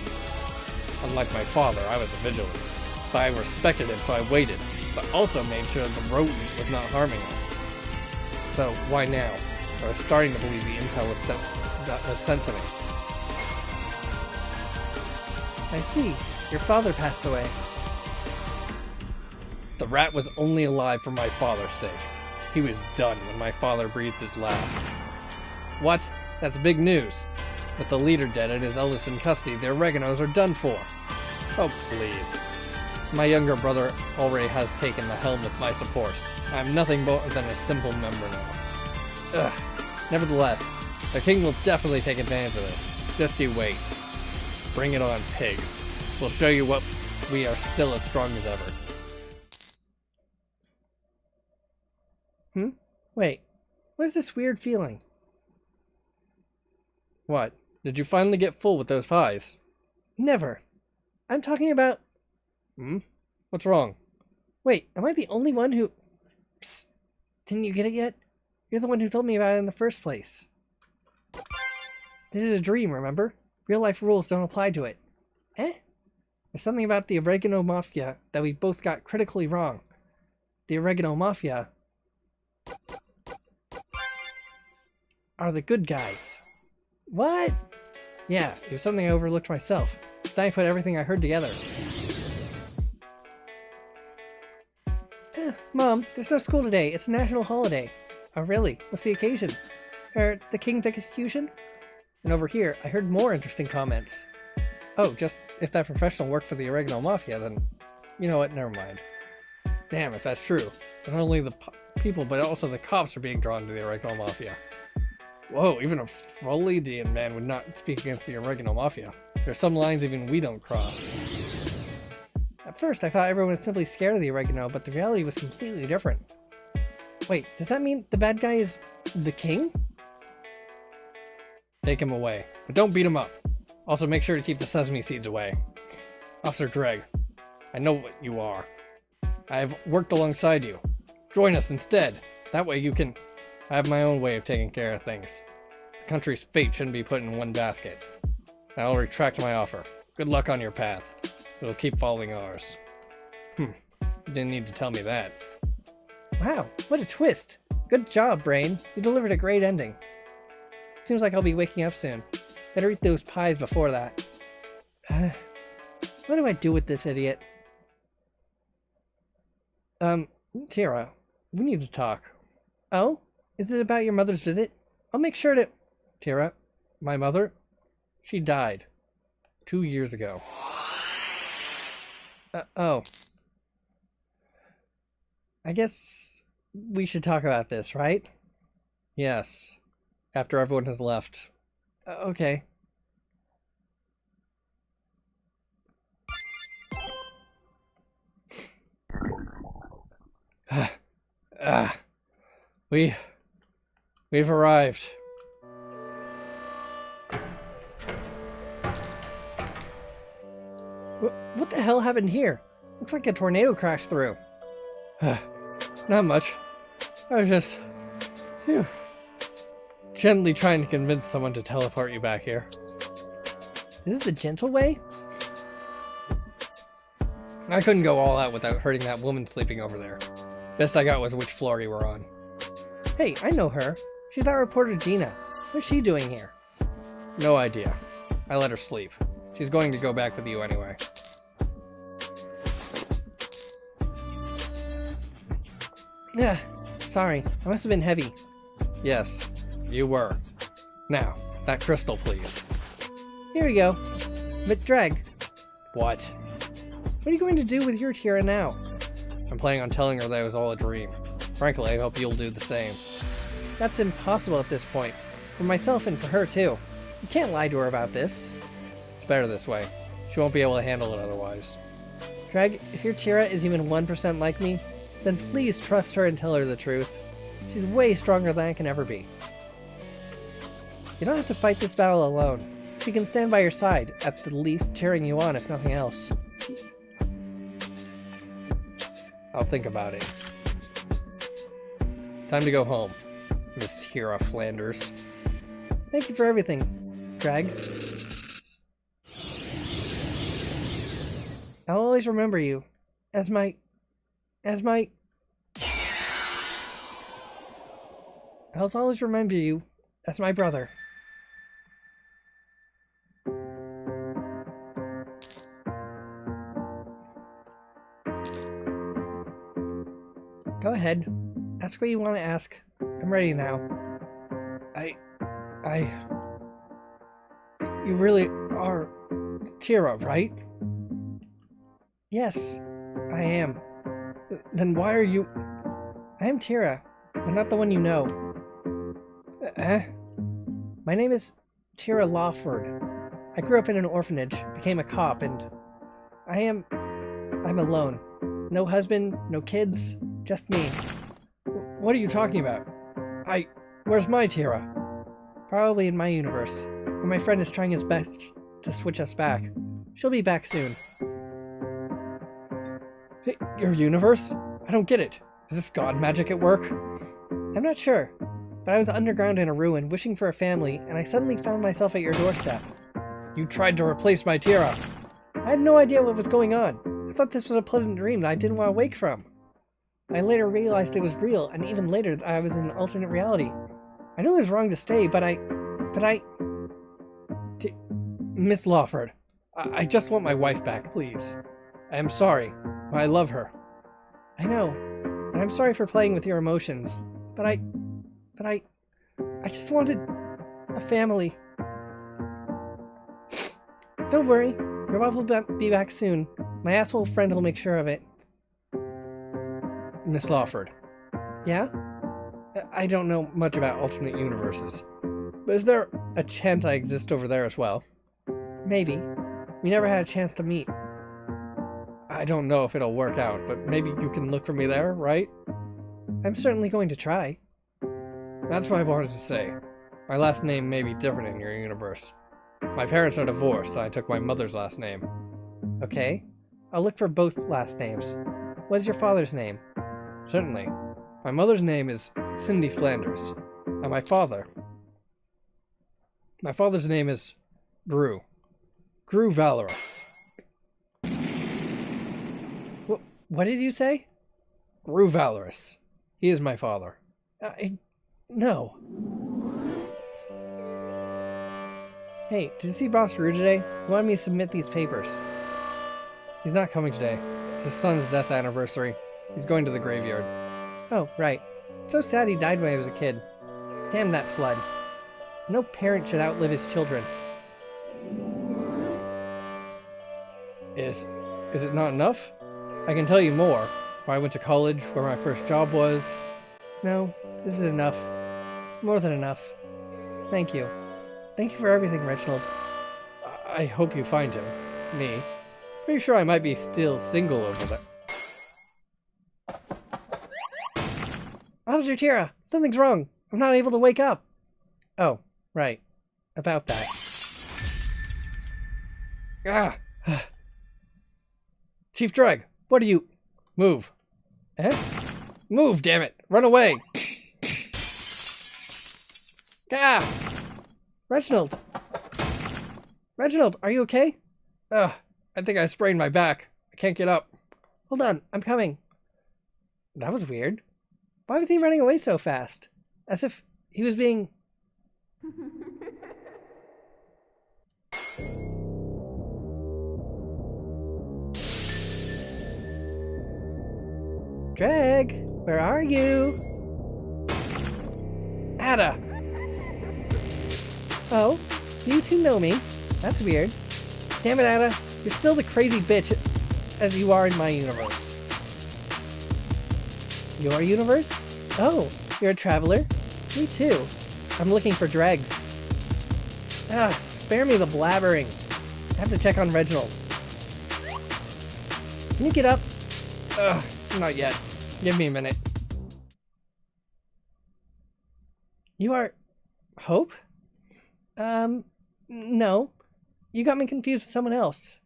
Unlike my father, I was vigilant. But I respected him, so I waited, but also made sure that the rodent was not harming us. So, why now? I was starting to believe the intel was sent to me. I see. Your father passed away. The rat was only alive for my father's sake. He was done when my father breathed his last. What? That's big news. With the leader dead and his eldest in custody, the Oreganos are done for. Oh, please. My younger brother already has taken the helm with my support. I'm nothing more than a simple member now. Ugh. Nevertheless, the king will definitely take advantage of this. Just you wait. Bring it on, pigs. We'll show you what we are still as strong as ever. Wait, what is this weird feeling? What? Did you finally get full with those pies? Never. I'm talking about... What's wrong? Wait, am I the only one who... Psst. Didn't you get it yet? You're the one who told me about it in the first place. This is a dream, remember? Real life rules don't apply to it. Eh? There's something about the Oregano Mafia that we both got critically wrong. The Oregano Mafia are the good guys. What? Yeah, it was something I overlooked myself. Then I put everything I heard together. Mom, there's no school today. It's a national holiday. Oh, really? What's the occasion? The king's execution? And over here, I heard more interesting comments. Oh, just if that professional worked for the Oregano Mafia, then... You know what? Never mind. Damn, if that's true. Not only the people, but also the cops are being drawn to the Oregano Mafia. Whoa, even a Freudian man would not speak against the Oregano Mafia. There's some lines even we don't cross. At first, I thought everyone was simply scared of the Oregano, but the reality was completely different. Wait, does that mean the bad guy is the king? Take him away, but don't beat him up. Also, make sure to keep the sesame seeds away. Officer Dreg, I know what you are. I have worked alongside you. Join us instead. That way you can... I have my own way of taking care of things. The country's fate shouldn't be put in one basket. I'll retract my offer. Good luck on your path. It'll keep following ours. You didn't need to tell me that. Wow, what a twist! Good job, Brain. You delivered a great ending. Seems like I'll be waking up soon. Better eat those pies before that. What do I do with this idiot? Tira, we need to talk. Oh? Is it about your mother's visit? I'll make sure to... Tira, my mother? She died 2 years ago. Oh. I guess we should talk about this, right? Yes. After everyone has left. Okay. We've arrived. What the hell happened here? Looks like a tornado crashed through. Not much. I was just... gently trying to convince someone to teleport you back here. This is the gentle way? I couldn't go all out without hurting that woman sleeping over there. Best I got was which floor you were on. Hey, I know her. She's that reporter Gina. What's she doing here? No idea. I let her sleep. She's going to go back with you anyway. Yeah, sorry. I must have been heavy. Yes, you were. Now, that crystal, please. Here we go. But Dreg. What? What are you going to do with your Tira now? I'm planning on telling her that it was all a dream. Frankly, I hope you'll do the same. That's impossible at this point. For myself and for her too. You can't lie to her about this. It's better this way. She won't be able to handle it otherwise. Dreg, if your Tira is even 1% like me, then please trust her and tell her the truth. She's way stronger than I can ever be. You don't have to fight this battle alone. She can stand by your side, at the least cheering you on if nothing else. I'll think about it. Time to go home, Miss Tira Flanders. Thank you for everything, Dreg. I'll always remember you as my... I'll always remember you as my brother. Go ahead. Ask what you want to ask. I'm ready now. You really are Tira, right? Yes, I am. Then why are you... I am Tira, but not the one you know. My name is Tira Lawford. I grew up in an orphanage, became a cop, and I am I'm alone. No husband, no kids, just me. What are you talking about? Where's my Tira? Probably in my universe, where my friend is trying his best to switch us back. She'll be back soon. Hey, your universe? I don't get it. Is this god magic at work? I'm not sure, but I was underground in a ruin wishing for a family, and I suddenly found myself at your doorstep. You tried to replace my Tira. I had no idea what was going on. I thought this was a pleasant dream that I didn't want to wake from. I later realized it was real, and even later that I was in an alternate reality. I knew it was wrong to stay, but Miss Lawford, I just want my wife back, please. I am sorry. I love her. I know, and I'm sorry for playing with your emotions, but I just wanted a family. Don't worry, your wife will be back soon. My asshole friend will make sure of it. Miss Lawford. Yeah? I don't know much about alternate universes, but is there a chance I exist over there as well? Maybe. We never had a chance to meet. I don't know if it'll work out, but maybe you can look for me there, right? I'm certainly going to try. That's what I wanted to say. My last name may be different in your universe. My parents are divorced, and I took my mother's last name. Okay. I'll look for both last names. What is your father's name? Certainly. My mother's name is Cindy Flanders, and my father's name is Gru. Gru Valorous. What did you say? Gru Valorous. He is my father. No. Hey, did you see Boss Rue today? He wanted me to submit these papers. He's not coming today. It's his son's death anniversary. He's going to the graveyard. Oh, right. It's so sad he died when he was a kid. Damn that flood. No parent should outlive his children. Is it not enough? I can tell you more. Where I went to college, where my first job was. No, this is enough. More than enough. Thank you. Thank you for everything, Reginald. I hope you find him. Me. Pretty sure I might be still single over there. How's your Tira? Something's wrong. I'm not able to wake up. Oh, right. About that. Ah! Chief Dreg, what are you... Move. Eh? Move, damn it! Run away! Ah! Reginald! Reginald, are you okay? Ugh, I think I sprained my back. I can't get up. Hold on, I'm coming. That was weird. Why was he running away so fast? As if he was being... Dreg, where are you? Ada! Oh, you two know me. That's weird. Damn it, Ada. You're still the crazy bitch as you are in my universe. Your universe? Oh, you're a traveler? Me too. I'm looking for dregs. Ah, spare me the blabbering. I have to check on Reginald. Can you get up? Ugh, not yet. Give me a minute. You are... Hope? No. You got me confused with someone else.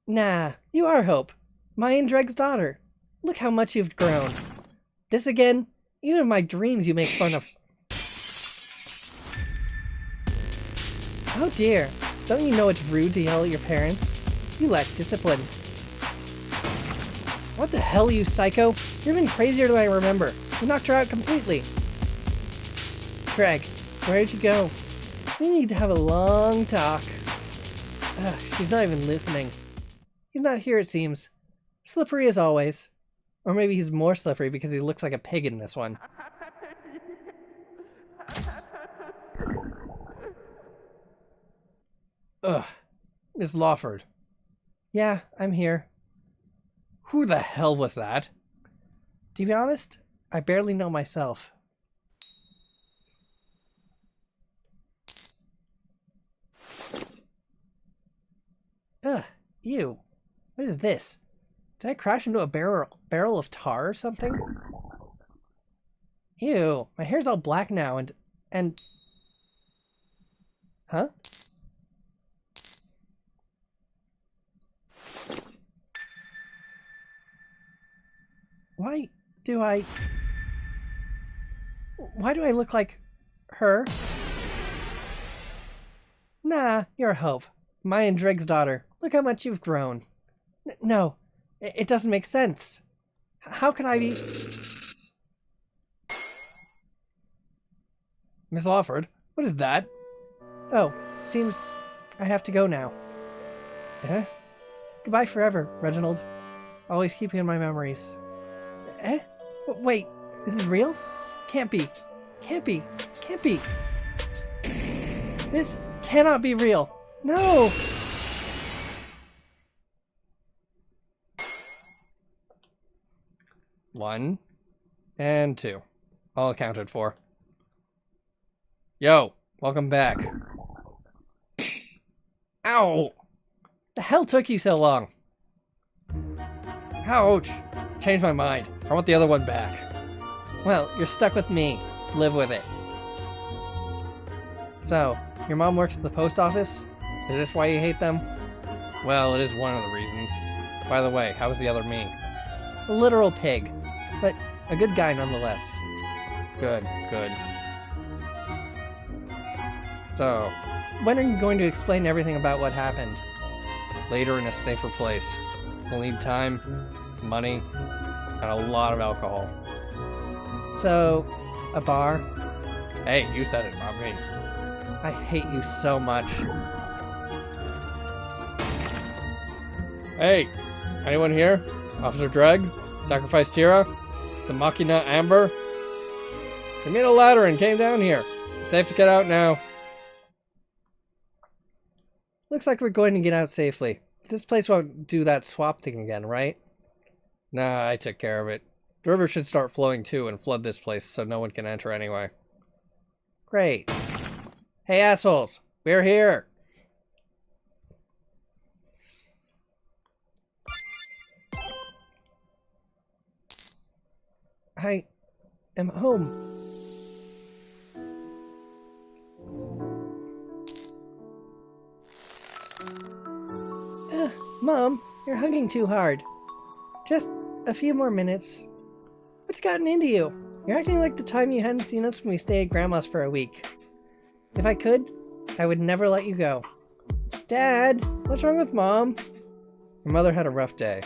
Nah, you are Hope. Maya and Dreg's daughter. Look how much you've grown. This again? Even in my dreams you make fun of... Oh dear. Don't you know it's rude to yell at your parents? You lack discipline. What the hell, you psycho? You're even crazier than I remember. You knocked her out completely. Dreg, where did you go? We need to have a long talk. Ugh, she's not even listening. He's not here, it seems. Slippery as always. Or maybe he's more slippery because he looks like a pig in this one. Ugh. Miss Lawford. Yeah, I'm here. Who the hell was that? To be honest, I barely know myself. Ugh, ew. What is this? Did I crash into a barrel of tar or something? Ew, my hair's all black now and... Huh? Why do I look like her? Nah, you're Hope. Maya and Drig's daughter. Look how much you've grown. No, it doesn't make sense. How can I be... Miss Lawford, what is that? Oh, seems I have to go now. Eh? Goodbye forever, Reginald. Always keep you in my memories. Eh? Wait, this is real? Can't be. Can't be. Can't be. This cannot be real. No! One and two. All accounted for. Yo, welcome back. Ow! The hell took you so long? Ouch! Changed my mind. I want the other one back. Well, you're stuck with me. Live with it. So, your mom works at the post office? Is this why you hate them? Well, it is one of the reasons. By the way, how was the other me? A literal pig, but a good guy nonetheless. Good, good. So, when are you going to explain everything about what happened? Later in a safer place. We'll need time, money, and a lot of alcohol. So, a bar? Hey, you said it, not me. I hate you so much. Hey, anyone here? Officer Dreg? Sacrifice Tira? The Machina Amber? We made a ladder and came down here. It's safe to get out now. Looks like we're going to get out safely. This place won't do that swap thing again, right? Nah, I took care of it. The river should start flowing too and flood this place so no one can enter anyway. Great. Hey assholes, we're here! I am home. Mom, you're hugging too hard. Just a few more minutes. What's gotten into you? You're acting like the time you hadn't seen us when we stayed at Grandma's for a week. If I could, I would never let you go. Dad, what's wrong with Mom? Her mother had a rough day.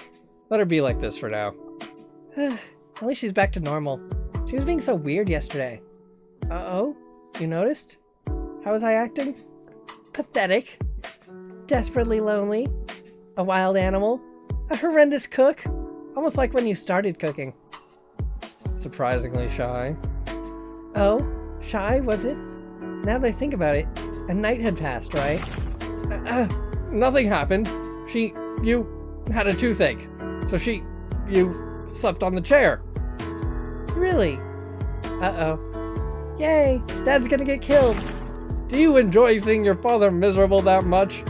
Let her be like this for now. At least she's back to normal. She was being so weird yesterday. Uh-oh? You noticed? How was I acting? Pathetic. Desperately lonely. A wild animal. A horrendous cook. Almost like when you started cooking. Surprisingly shy. Oh? Shy, was it? Now that I think about it, a night had passed, right? Nothing happened. You had a toothache. So you slept on the chair. Really? Uh-oh. Yay! Dad's gonna get killed! Do you enjoy seeing your father miserable that much?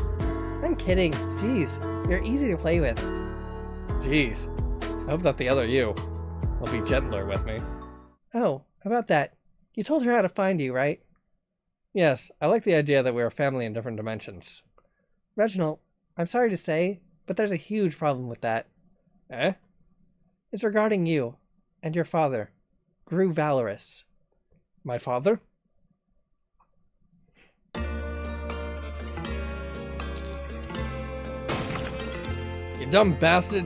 I'm kidding. Jeez, you're easy to play with. Jeez. I hope that the other you will be gentler with me. Oh, about that. You told her how to find you, right? Yes, I like the idea that we're a family in different dimensions. Reginald, I'm sorry to say, but there's a huge problem with that. Eh? It's regarding you and your father, Gru Valorous. My father? You dumb bastard.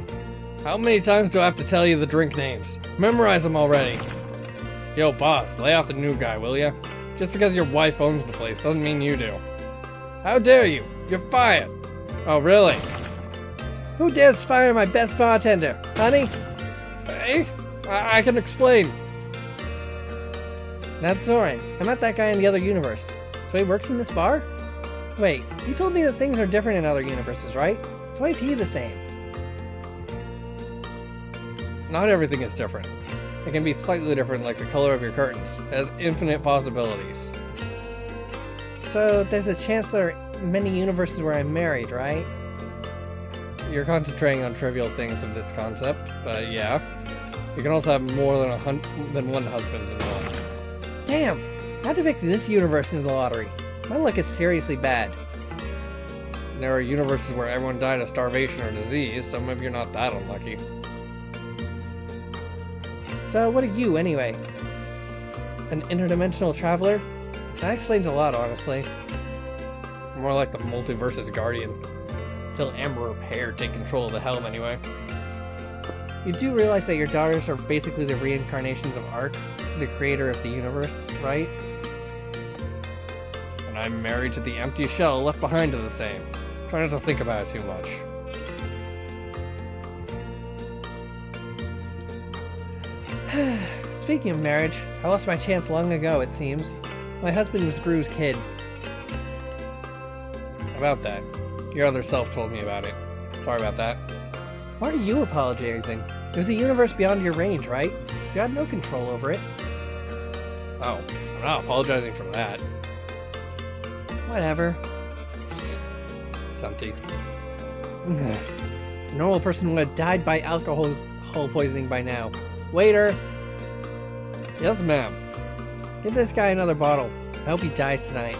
How many times do I have to tell you the drink names? Memorize them already. Yo, boss, lay off the new guy, will ya? Just because your wife owns the place doesn't mean you do. How dare you? You're fired. Oh, really? Who dares fire my best bartender? Honey? Hey? I can explain. That's Zoran. I met that guy in the other universe. So he works in this bar? Wait, you told me that things are different in other universes, right? So why is he the same? Not everything is different. It can be slightly different, like the color of your curtains. It has infinite possibilities. So there's a chance there are many universes where I'm married, right? you're concentrating on trivial things of this concept, but yeah. You can also have more than one husband-in-law. Damn! I had to pick this universe into the lottery. My luck is seriously bad. There are universes where everyone died of starvation or disease, so maybe you're not that unlucky. So, what are you, anyway? An interdimensional traveler? That explains a lot, honestly. More like the multiverse's guardian. Till Emperor Pear take control of the helm, anyway. You do realize that your daughters are basically the reincarnations of Ark, the creator of the universe, right? And I'm married to the empty shell left behind to the same. Try not to think about it too much. Speaking of marriage, I lost my chance long ago, it seems. My husband was Gru's kid. About that. Your other self told me about it. Sorry about that. Why are you apologizing? It was a universe beyond your range, right? You had no control over it. Oh, I'm not apologizing for that. Whatever. It's empty. A normal person would have died by alcohol poisoning by now. Waiter! Yes, ma'am. Give this guy another bottle. I hope he dies tonight.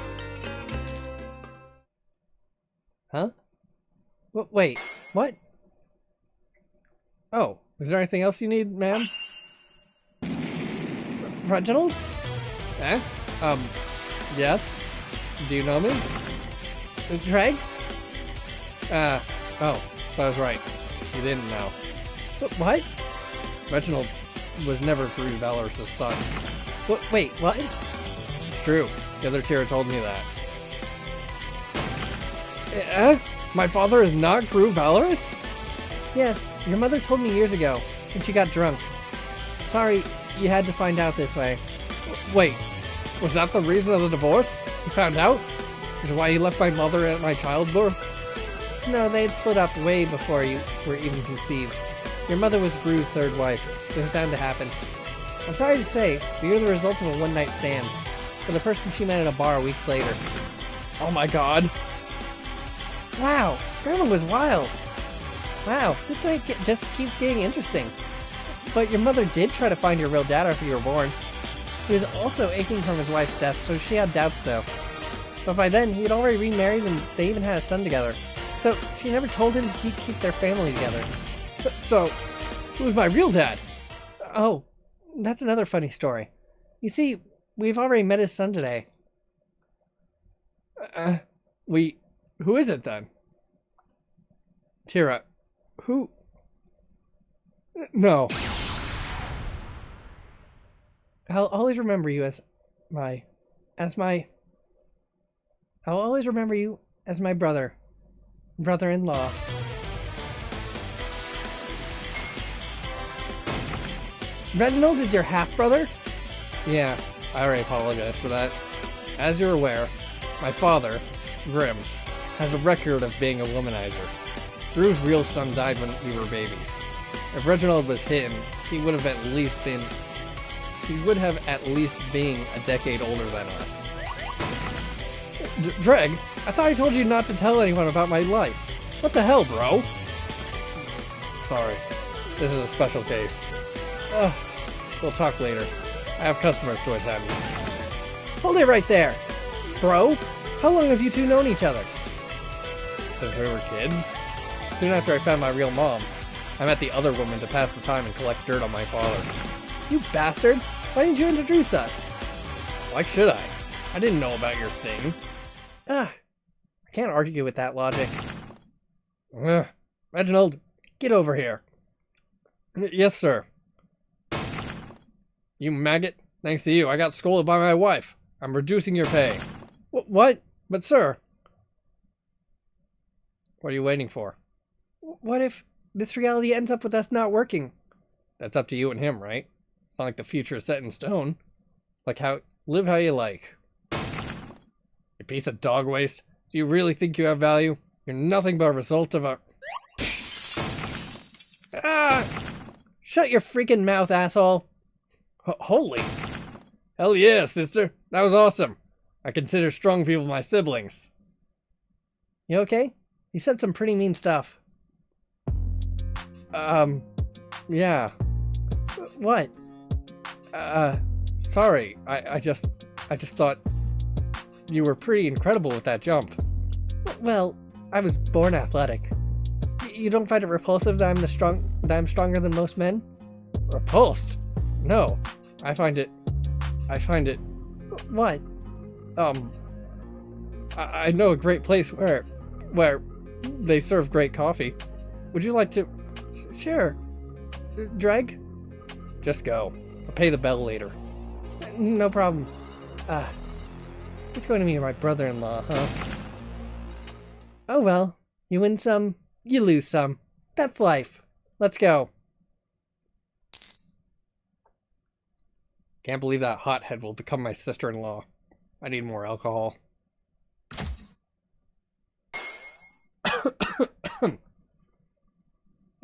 Huh? Wait, what? Oh, is there anything else you need, ma'am? Reginald? Eh? Yes? Do you know me? Greg? Oh, I was right. You didn't know. What? Reginald was never Gru Valorous' son. Wait, what? It's true. The other tier told me that. My father is not Gru Valorous? Yes, your mother told me years ago, when she got drunk. Sorry, you had to find out this way. Wait, was that the reason of the divorce? You found out? Is why you left my mother at my childbirth? No, they had split up way before you were even conceived. Your mother was Gru's third wife. It was bound to happen. I'm sorry to say, but you're the result of a one-night stand. For the person she met at a bar weeks later. Oh my god. Wow, Grandma was wild. Wow, this night just keeps getting interesting. But your mother did try to find your real dad after you were born. He was also aching from his wife's death, so she had doubts though. But by then, he had already remarried and they even had a son together. So she never told him to keep their family together. So, who's my real dad? Oh, that's another funny story. You see, we've already met his son today. Who is it then? Tira, who? No. I'll always remember you as my brother-in-law. Reginald is your half-brother? Yeah, I already apologize for that. As you're aware, my father, Grim, has a record of being a womanizer. Gru's real son died when we were babies. If Reginald was him, he would have at least been a decade older than us. Greg, I thought I told you not to tell anyone about my life. What the hell, bro? Sorry, this is a special case. We'll talk later. I have customers to attend. Hold it right there! Bro, how long have you two known each other? Since we were kids. Soon after I found my real mom, I met the other woman to pass the time and collect dirt on my father. You bastard! Why didn't you introduce us? Why should I? I didn't know about your thing. I can't argue with that logic. Reginald, get over here. Yes, sir. You maggot. Thanks to you, I got scolded by my wife. I'm reducing your pay. What? But sir... What are you waiting for? What if this reality ends up with us not working? That's up to you and him, right? It's not like the future is set in stone. Live how you like. You piece of dog waste. Do you really think you have value? You're nothing but a result of a... Shut your freaking mouth, asshole! Holy! Hell yeah, sister! That was awesome! I consider strong people my siblings. You okay? He said some pretty mean stuff. Yeah. What? Sorry. I just thought you were pretty incredible with that jump. Well, I was born athletic. You don't find it repulsive that I'm stronger than most men? Repulsed? No. I find it... What? I know a great place where they serve great coffee. Would you like to... Sure. Dreg? Just go. I'll pay the bell later. No problem. He's going to meet my brother-in-law, huh? Oh well. You win some, you lose some. That's life. Let's go. Can't believe that hothead will become my sister-in-law. I need more alcohol.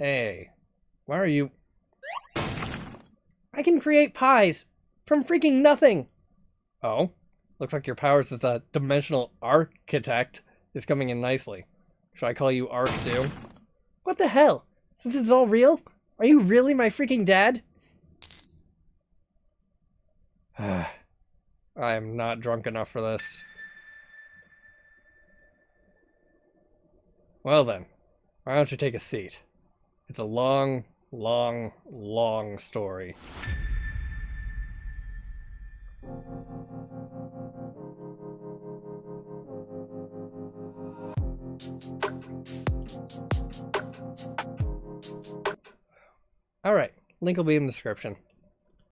Hey, why are you... I can create pies from freaking nothing! Oh, looks like your powers as a dimensional architect is coming in nicely. Should I call you Arc too? What the hell? So this is all real? Are you really my freaking dad? I am not drunk enough for this. Well then, why don't you take a seat? It's a long, long, long story. Alright, link will be in the description.